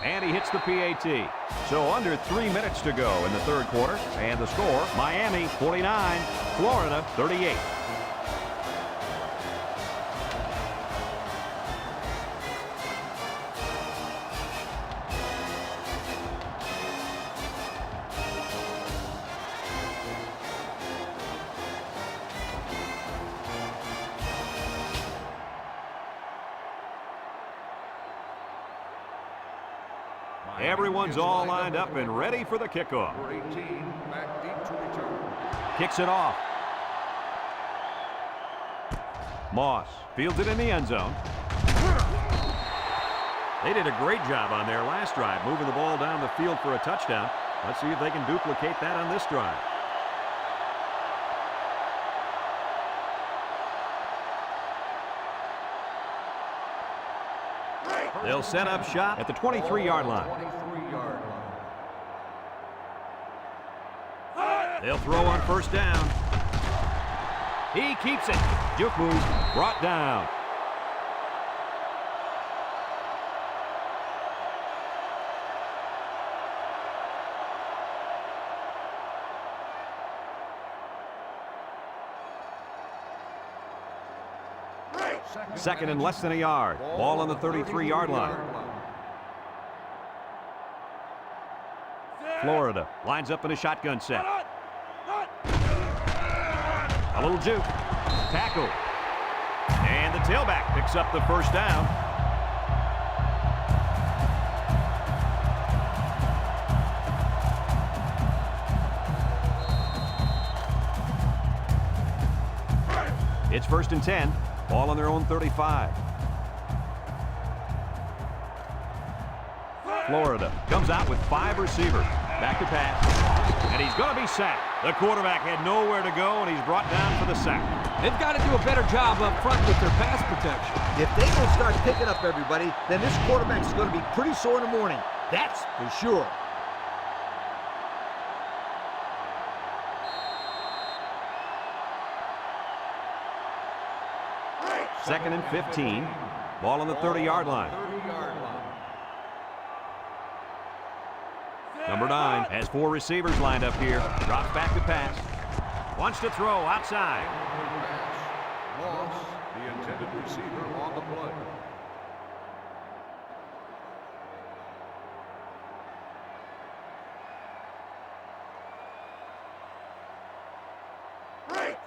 And he hits the PAT. So under 3 minutes to go in the third quarter. And the score, Miami 49, Florida 38. Everyone's all lined up and ready for the kickoff. Number 18, back deep to return. Kicks it off. Moss fields it in the end zone. They did a great job on their last drive, moving the ball down the field for a touchdown. Let's see if they can duplicate that on this drive. They'll set up shop at the 23-yard line. 23-yard line. They'll throw on first down. He keeps it. Juke move brought down. Second and less than a yard. Ball on the 33-yard line. Florida lines up in a shotgun set. A little juke. Tackle. And the tailback picks up the first down. It's first and 10. Ball on their own 35. Florida comes out with 5 receivers. Back to pass. And he's going to be sacked. The quarterback had nowhere to go, and he's brought down for the sack. They've got to do a better job up front with their pass protection. If they don't start picking up everybody, then this quarterback's going to be pretty sore in the morning. That's for sure. Second and 15. Ball on the 30-yard line. 30-yard line. Number 9 has 4 receivers lined up here. Drops back to pass. Wants to throw outside. Pass. Loss. The intended receiver on the play.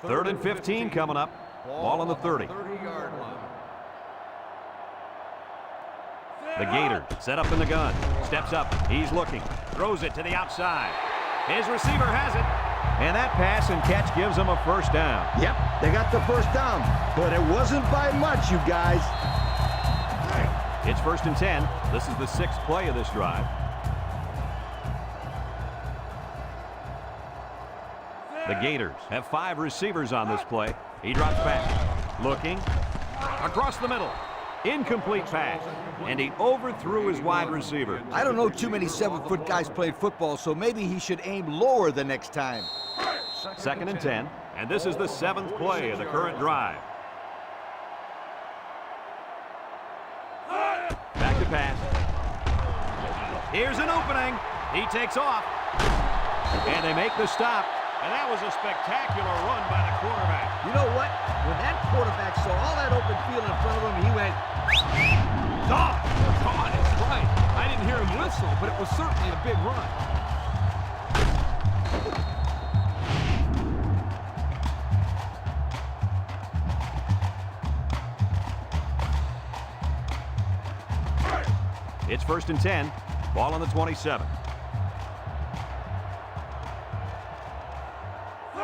Third and 15 coming up. Ball on the 30. 30-yard line. The Gators set up in the gun. Steps up. He's looking. Throws it to the outside. His receiver has it. And that pass and catch gives them a first down. Yep, they got the first down, but it wasn't by much, you guys. It's first and 10. This is the 6th play of this drive. The Gators have 5 receivers on this play. He drops back. Looking. Across the middle. Incomplete pass. And he overthrew his wide receiver. I don't know too many 7-foot guys playing football, so maybe he should aim lower the next time. Second and 10. And this is the 7th play of the current drive. Here's an opening. He takes off. And they make the stop. And that was a spectacular run by the quarterback. You know what? When that quarterback saw all that open field in front of him, he went, God is right. I didn't hear him whistle, but it was certainly a big run. It's 1st and 10. Ball on the 27.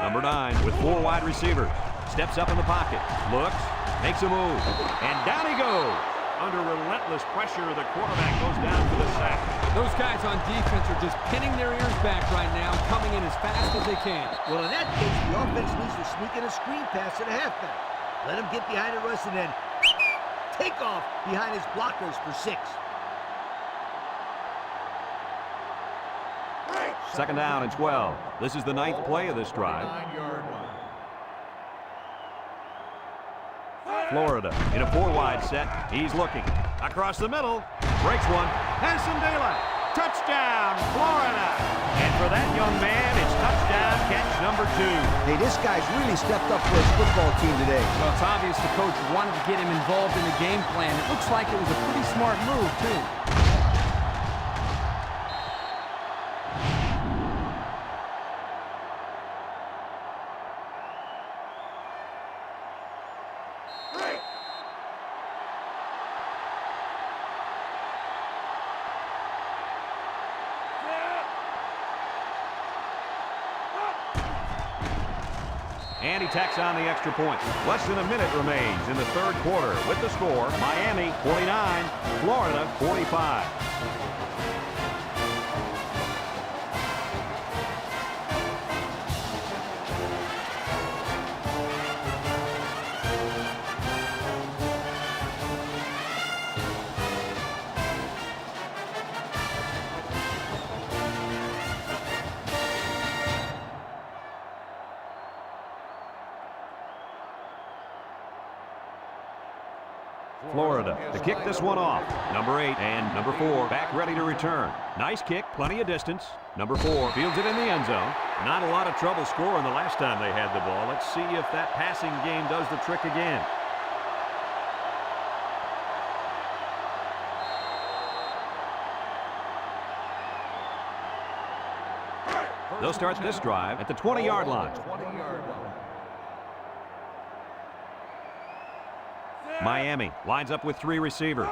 Number 9 with 4 wide receivers. Steps up in the pocket. Looks. Makes a move. And down he goes. Under relentless pressure, the quarterback goes down for the sack. Those guys on defense are just pinning their ears back right now, coming in as fast as they can. well, in that case, the offense needs to sneak in a screen pass to the halfback. Let him get behind the rush and then take off behind his blockers for 6. 2nd down and 12. This is the 9th play of this drive. 9-yard line. Florida in a 4-wide set. He's looking. Across the middle. Breaks one. Has some daylight. Touchdown, Florida. And for that young man, it's touchdown catch number 2. Hey, this guy's really stepped up for his football team today. Well, it's obvious the coach wanted to get him involved in the game plan. It looks like it was a pretty smart move, too. And he tacks on the extra point. Less than a minute remains in the 3rd quarter with the score. Miami 49, Florida 45. Florida to kick this one off. Number 8 and number 4 back ready to return. Nice kick, plenty of distance. Number 4 fields it in the end zone. Not a lot of trouble scoring the last time they had the ball. Let's see if that passing game does the trick again. They'll start this drive at the 20-yard line. 20-yard line. Miami lines up with 3 receivers.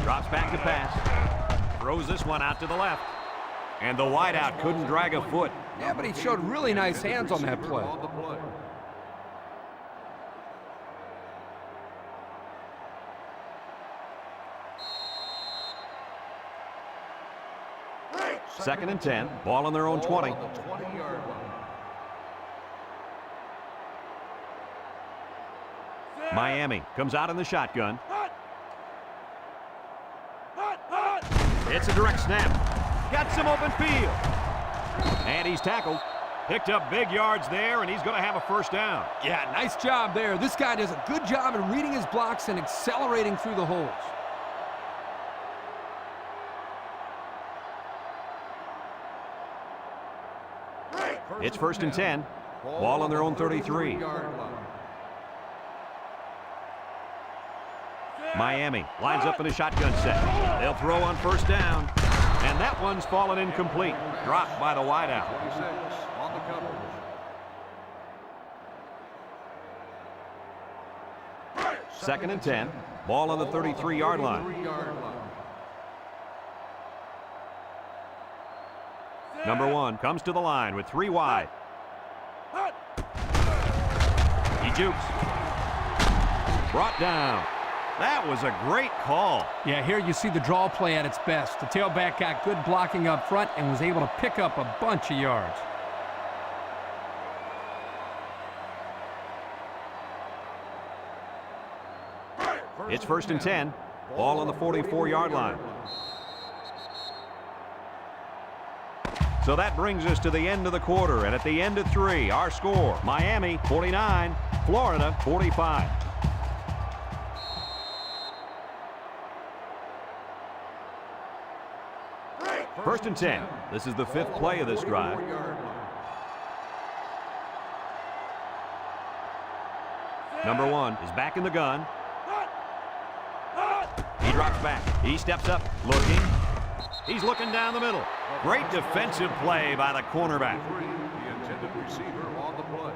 Drops back to pass. Throws this one out to the left. And the wideout couldn't drag a foot. Yeah, but he showed really nice hands on that play. On the play. Second and 10. Ball on their own 20. On the 20-yard line. Miami comes out in the shotgun. It's a direct snap. Got some open field. And he's tackled. Picked up big yards there, and he's going to have a 1st down. Yeah, nice job there. This guy does a good job in reading his blocks and accelerating through the holes. It's 1st and 10. Ball on their own 33. Miami lines up in a shotgun set. They'll throw on 1st down. And that one's fallen incomplete. Dropped by the wideout. 26 on the coverage. Second and 10. Ball on the 33-yard line. 33-yard line. Number 1 comes to the line with 3 wide. He jukes. Brought down. That was a great call. Yeah, here you see the draw play at its best. The tailback got good blocking up front and was able to pick up a bunch of yards. It's 1st and 10. Ball on the 44-yard line. So that brings us to the end of the quarter, and at the end of 3, our score, Miami 49, Florida 45. First and 10. This is the 5th play of this drive. Number 1 is back in the gun. He drops back. He steps up, looking. He's looking down the middle. Great defensive play by the cornerback. The intended receiver on the play.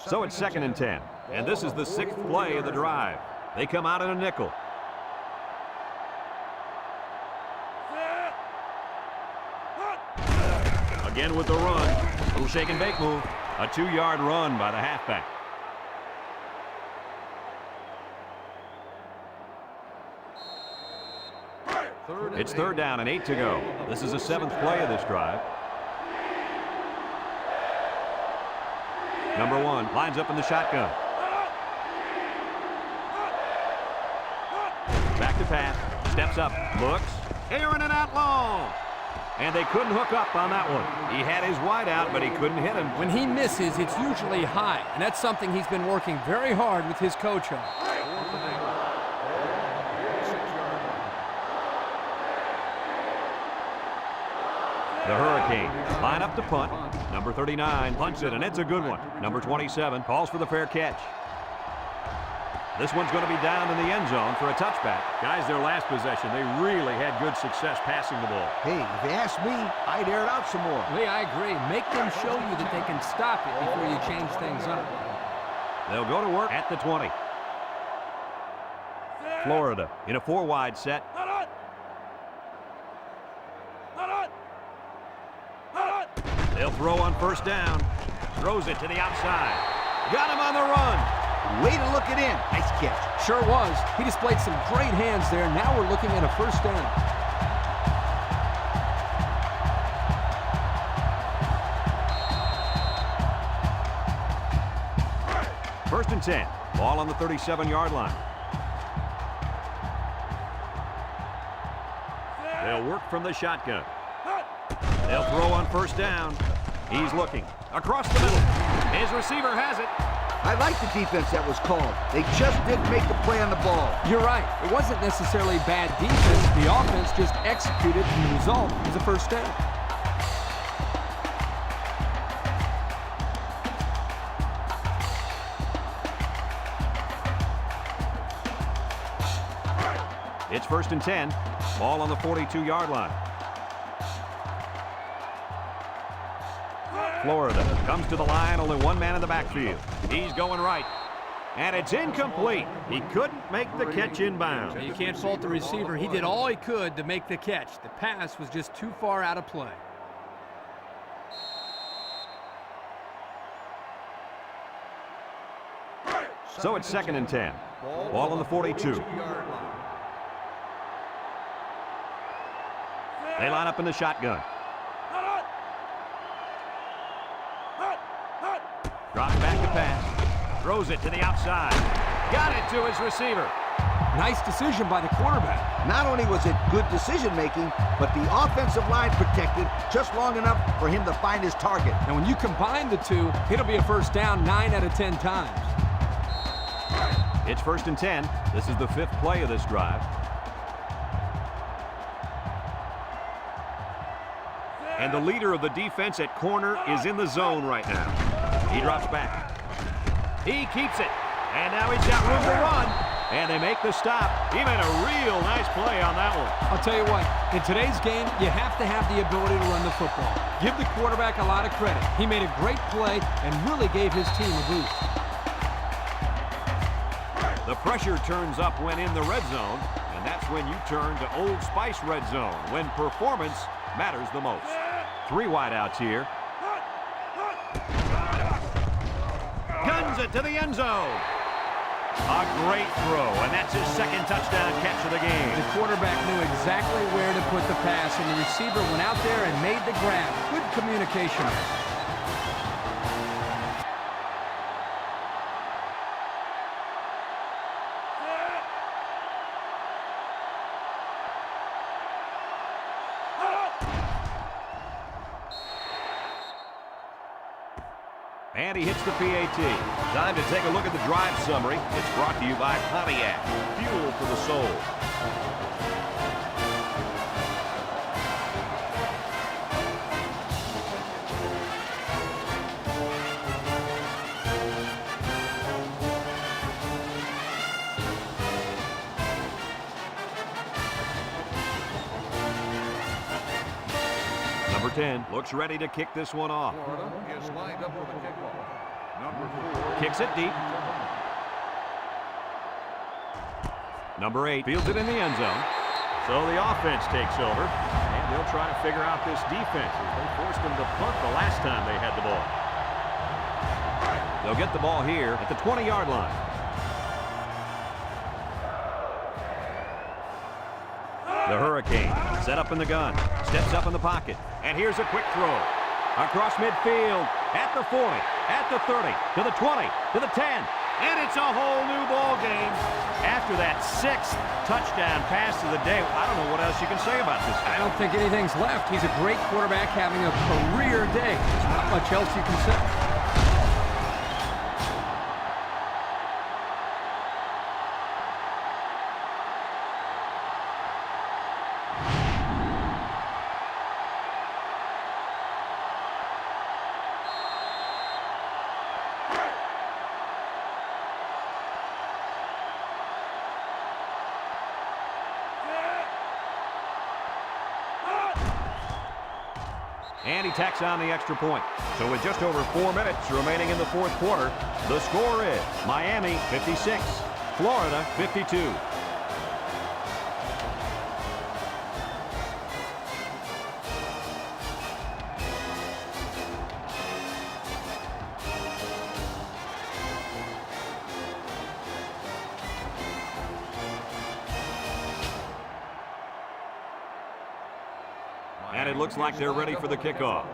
So it's 2nd and 10. And this is the 6th play of the drive. They come out in a nickel. Again with the run. Little shake and bake move. A 2-yard run by the halfback. It's 3rd down and 8 to go. This is the 7th play of this drive. Number 1 lines up in the shotgun. Back to pass. Steps up. Looks. Airing it out long. And they couldn't hook up on that one. He had his wide out, but he couldn't hit him. When he misses, it's usually high, and that's something he's been working very hard with his coach on. The Hurricanes line up to punt. Number 39 punts it, and it's a good one. Number 27 calls for the fair catch. This one's going to be down in the end zone for a touchback. Guys, their last possession, they really had good success passing the ball. Hey, if you ask me, I'd air it out some more. Lee, I agree. Make them show you that they can stop it before you change things up. They'll go to work at the 20. Florida in a 4-wide set. They'll throw on 1st down. Throws it to the outside. Got him on the run. Way to look it in. Nice catch. Sure was. He displayed some great hands there. Now we're looking at a 1st down. First and 10. Ball on the 37-yard line. They'll work from the shotgun. They'll throw on 1st down. He's looking. Across the middle. His receiver has it. I like the defense that was called. They just didn't make the play on the ball. You're right. It wasn't necessarily bad defense. The offense just executed, and the result is a 1st down. It's 1st and 10. Ball on the 42-yard line. Florida comes to the line, only one man in the backfield. He's going right. And it's incomplete. He couldn't make the catch inbound. You can't fault the receiver. He did all he could to make the catch. The pass was just too far out of play. So it's 2nd and 10. Ball on the 42. They line up in the shotgun. Drops back to pass. Throws it to the outside. Got it to his receiver. Nice decision by the quarterback. Not only was it good decision-making, but the offensive line protected just long enough for him to find his target. And when you combine the two, it'll be a 1st down 9 out of 10 times. It's 1st and 10. This is the 5th play of this drive. And the leader of the defense at corner is in the zone right now. He drops back. He keeps it. And now he's got room to run. And they make the stop. He made a real nice play on that one. I'll tell you what, in today's game, you have to have the ability to run the football. Give the quarterback a lot of credit. He made a great play and really gave his team a boost. The pressure turns up when in the red zone, and that's when you turn to Old Spice Red Zone, when performance matters the most. 3 wideouts here. Guns it to the end zone. A great throw, and that's his 2nd touchdown catch of the game. The quarterback knew exactly where to put the pass, and the receiver went out there and made the grab. Good communication. And he hits the PAT. Time to take a look at the drive summary. It's brought to you by Pontiac. Fuel for the soul. Number 10 looks ready to kick this one off. Florida is lined up for the kickoff. Number 4. Kicks it deep. Number 8 fields it in the end zone. So the offense takes over, and they'll try to figure out this defense as they forced them to punt the last time they had the ball. They'll get the ball here at the 20-yard line. The Hurricane set up in the gun, steps up in the pocket, and here's a quick throw. Across midfield, at the 40, at the 30, to the 20, to the 10, and it's a whole new ball game. After that 6th touchdown pass of the day, I don't know what else you can say about this guy. I don't think anything's left. He's a great quarterback having a career day. There's not much else you can say. And he tacks on the extra point. So with just over 4 minutes remaining in the fourth quarter, the score is Miami 56, Florida 52. And it looks like they're ready for the kickoff.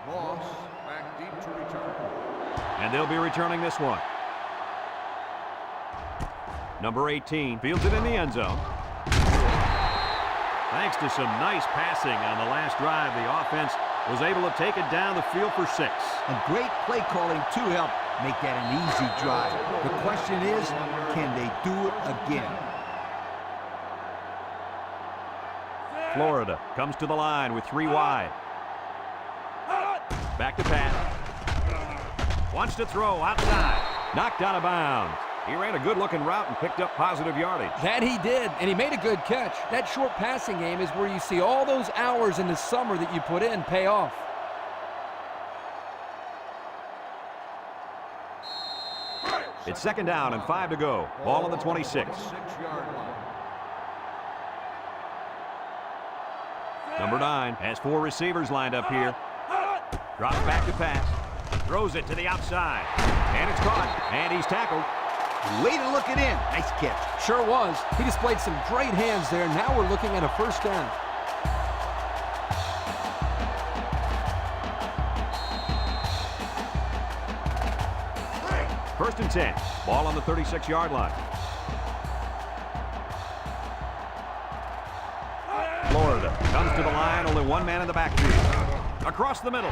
Moss back deep to return. And they'll be returning this one. Number 18 fields it in the end zone. Thanks to some nice passing on the last drive, the offense was able to take it down the field for 6. And great play calling to help make that an easy drive. The question is, can they do it again? Florida comes to the line with 3 wide. Back to pass. Wants to throw outside. Knocked out of bounds. He ran a good-looking route and picked up positive yardage. That he did, and he made a good catch. That short passing game is where you see all those hours in the summer that you put in pay off. It's 2nd down and 5 to go. Ball on the 26. 6-yard line. Number 9 has 4 receivers lined up here. Drops back to pass. Throws it to the outside. And it's caught. And he's tackled. Way to look it in. Nice catch. Sure was. He displayed some great hands there. Now we're looking at a first down. First and 10. Ball on the 36-yard line. Florida comes to the line. Only 1 man in the backfield. Across the middle.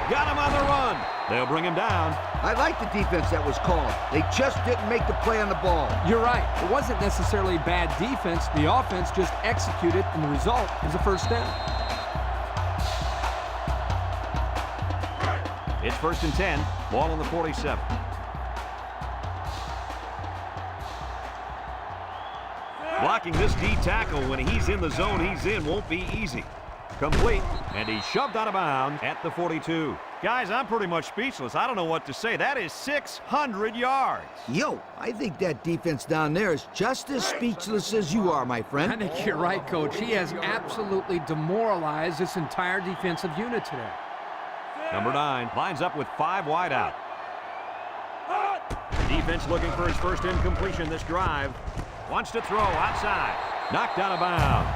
Got him on the run. They'll bring him down. I like the defense that was called. They just didn't make the play on the ball. You're right. It wasn't necessarily bad defense. The offense just executed, and the result is a first down. It's 1st and 10. Ball on the 47. Blocking this D tackle when he's in the zone he's in won't be easy. Complete, and he's shoved out of bounds at the 42. Guys, I'm pretty much speechless. I don't know what to say. That is 600 yards. Yo, I think that defense down there is just as speechless as you are, my I friend. think you're right, Coach. He has absolutely demoralized this entire defensive unit today. Number 9 lines up with 5 wide out. Defense looking for his first incompletion this drive. Wants to throw outside. Knocked out of bounds.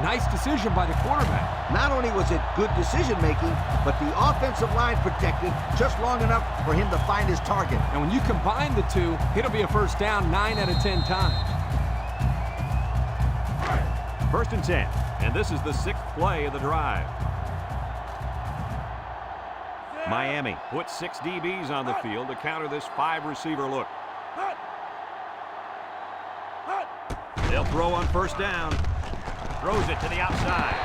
Nice decision by the quarterback. Not only was it good decision-making, but the offensive line protected just long enough for him to find his target. And when you combine the two, it'll be a first down 9 out of 10 times. 1st and 10, and this is the 6th play of the drive. Miami puts 6 DBs on the field to counter this 5-receiver look. They'll throw on first down. Throws it to the outside.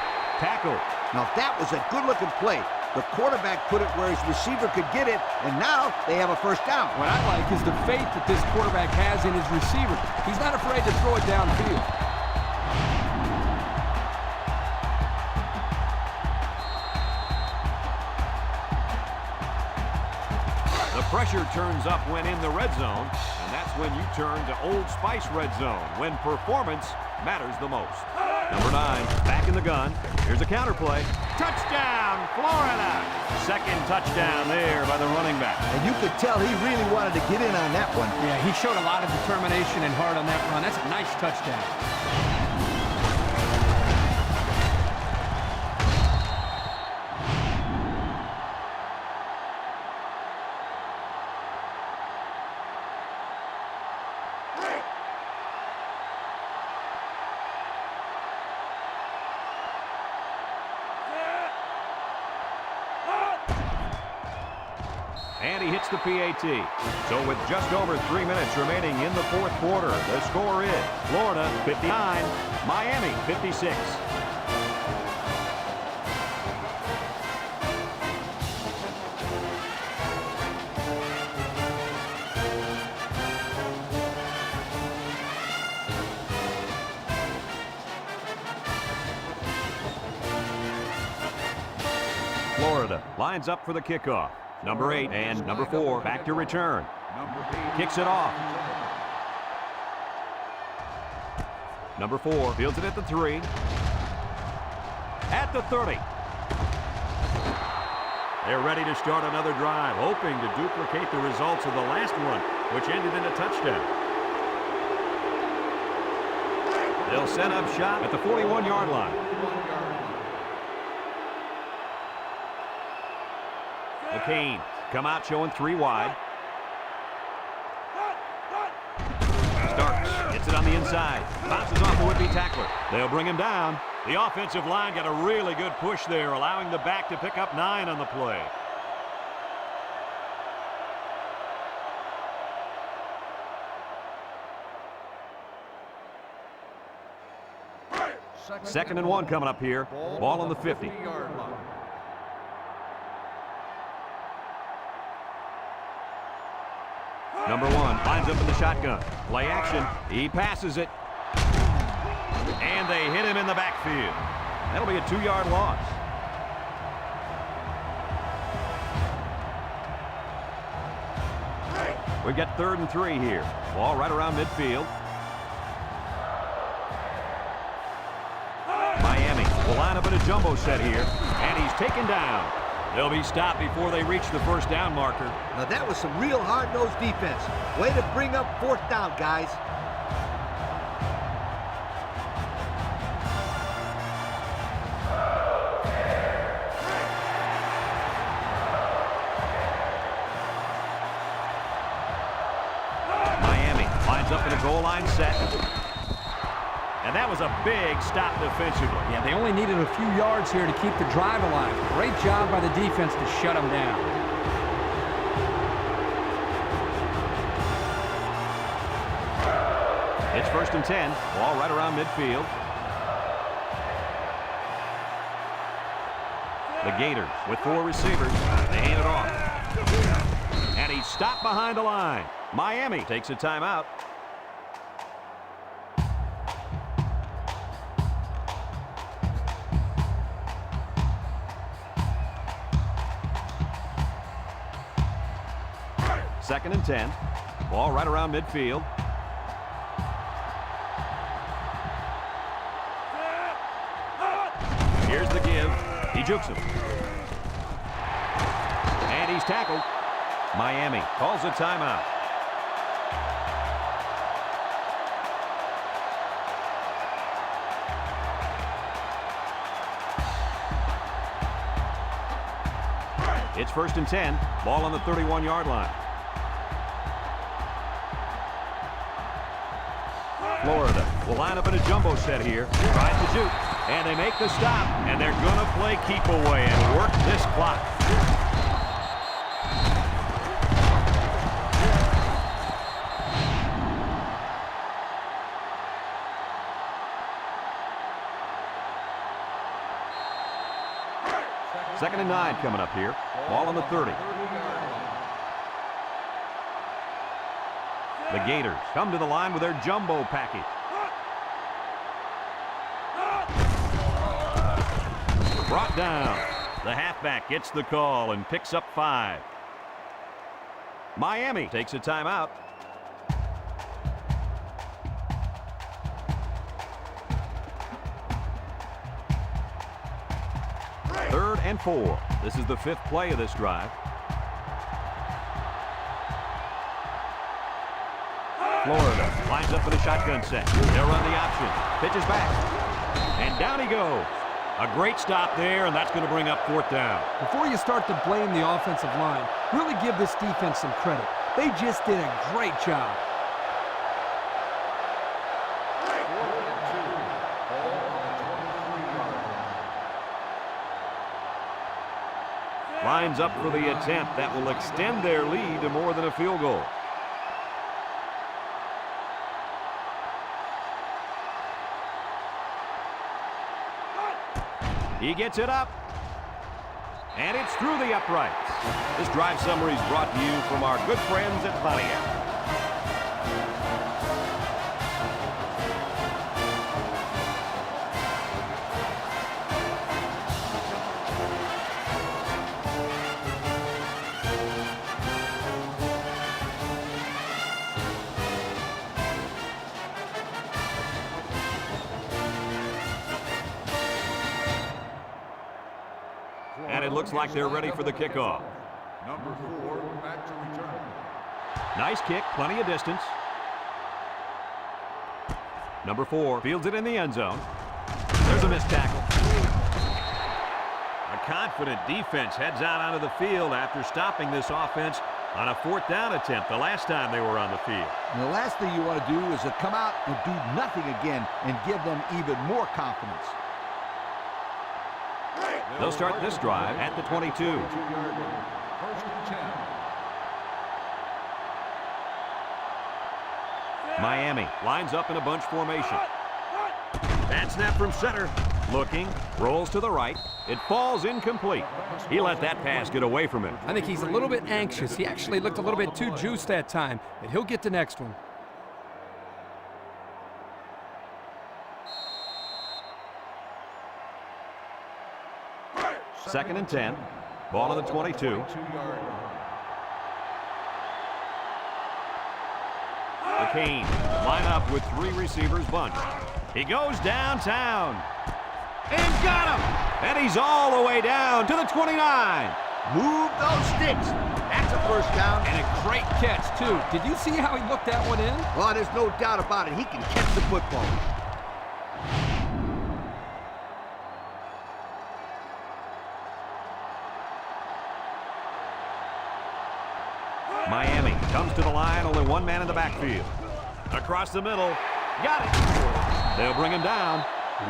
Tackle. Now that was a good-looking play. The quarterback put it where his receiver could get it, and now they have a first down. What I like is the faith that this quarterback has in his receiver. He's not afraid to throw it downfield. The pressure turns up when in the red zone, and that's when you turn to Old Spice red zone, when performance matters the most. Number 9, back in the gun. Here's a counter play. Touchdown, Florida! Second touchdown there by the running back. And you could tell he really wanted to get in on that one. Yeah, he showed a lot of determination and heart on that run. That's a nice touchdown. And he hits the PAT. So with just over 3 minutes remaining in the fourth quarter, the score is Florida 59, Miami 56. Florida lines up for the kickoff. Number 8 and number 4 back to return. Kicks it off. Number 4 fields it at the 3. At the 30. They're ready to start another drive, hoping to duplicate the results of the last one, which ended in a touchdown. They'll set up shop at the 41-yard line. The Canes come out showing 3 wide. Starks gets it on the inside. Bounces off the would-be tackler. They'll bring him down. The offensive line got a really good push there, allowing the back to pick up 9 on the play. Second and 1 coming up here. Ball on the 50. Number 1 lines up in the shotgun. Play action. He passes it. And they hit him in the backfield. That'll be a 2-yard loss. We've got 3rd and 3 here. Ball right around midfield. Miami will line up in a jumbo set here. And he's taken down. They'll be stopped before they reach the first down marker. Now that was some real hard-nosed defense. Way to bring up 4th down, guys. Miami lines up in a goal line set. And that was a big stop defensively. Yeah, they only needed a few yards here to keep the drive alive. Great job by the defense to shut them down. It's 1st and 10. Ball right around midfield. The Gators with 4 receivers. They hand it off. And he's stopped behind the line. Miami takes a timeout. Second and 10. Ball right around midfield. Here's the give. He jukes him. And he's tackled. Miami calls a timeout. It's 1st and 10. Ball on the 31-yard line. Florida will line up in a jumbo set here. Tries to juke. And they make the stop. And they're going to play keep away and work this clock. 2nd and 9 coming up here. Ball on the 30. The Gators come to the line with their jumbo package. Brought down. The halfback gets the call and picks up 5. Miami takes a timeout. 3rd and 4. This is the 5th play of this drive. Florida lines up in a shotgun set. They'll run the option. Pitches back. And down he goes. A great stop there, and that's going to bring up 4th down. Before you start to blame the offensive line, really give this defense some credit. They just did a great job. Lines up for the attempt that will extend their lead to more than a field goal. He gets it up. And it's through the uprights. This drive summary is brought to you from our good friends at Pontiac. And it looks like they're ready for the kickoff. Number 4, back to return. Nice kick, plenty of distance. Number 4 fields it in the end zone. There's a missed tackle. A confident defense heads out onto the field after stopping this offense on a 4th down attempt the last time they were on the field. And the last thing you want to do is to come out and do nothing again and give them even more confidence. They'll start this drive at the 22. 1st and 10. Miami lines up in a bunch formation. Bad snap from center. Looking, rolls to the right. It falls incomplete. He let that pass get away from him. I think he's a little bit anxious. He actually looked a little bit too juiced that time, but he'll get the next one. Second and 10. Ball on the 22. The Canes line up with 3 receivers bunched. He goes downtown. And got him! And he's all the way down to the 29. Move those sticks. That's a 1st down. And a great catch, too. Did you see how he looked that one in? Well, there's no doubt about it. He can catch the football. Miami comes to the line, only 1 man in the backfield. Across the middle, got it. They'll bring him down.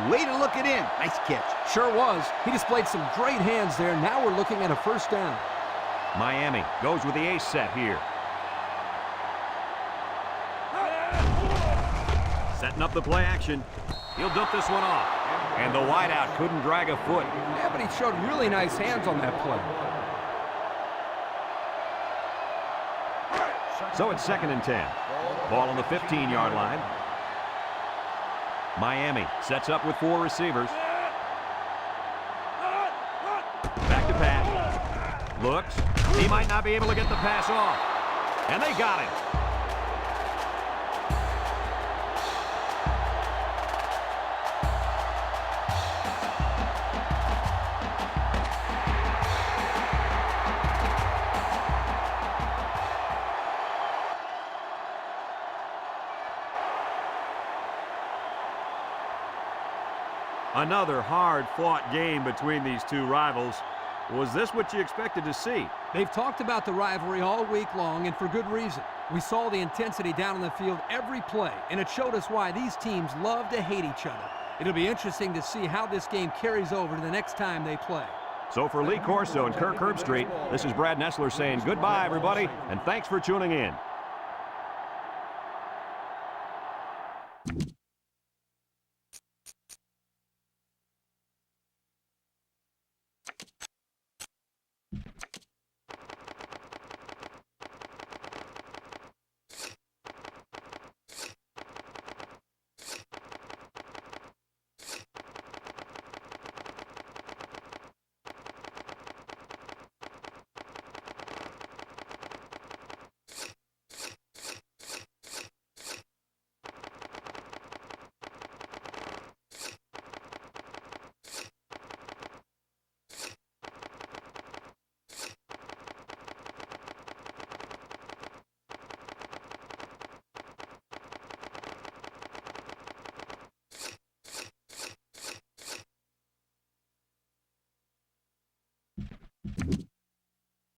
Way to look it in. Nice catch. Sure was. He displayed some great hands there. Now we're looking at a 1st down. Miami goes with the ace set here. Setting up the play action. He'll dump this one off. And the wideout couldn't drag a foot. Yeah, but he showed really nice hands on that play. So it's 2nd and 10. Ball on the 15-yard line. Miami sets up with 4 receivers. Back to pass. Looks. He might not be able to get the pass off. And they got him. Another hard-fought game between these 2 rivals. Was this what you expected to see? They've talked about the rivalry all week long, and for good reason. We saw the intensity down on the field every play, and it showed us why these teams love to hate each other. It'll be interesting to see how this game carries over to the next time they play. So for Lee Corso and Kirk Herbstreit, this is Brad Nessler saying goodbye, everybody, and thanks for tuning in.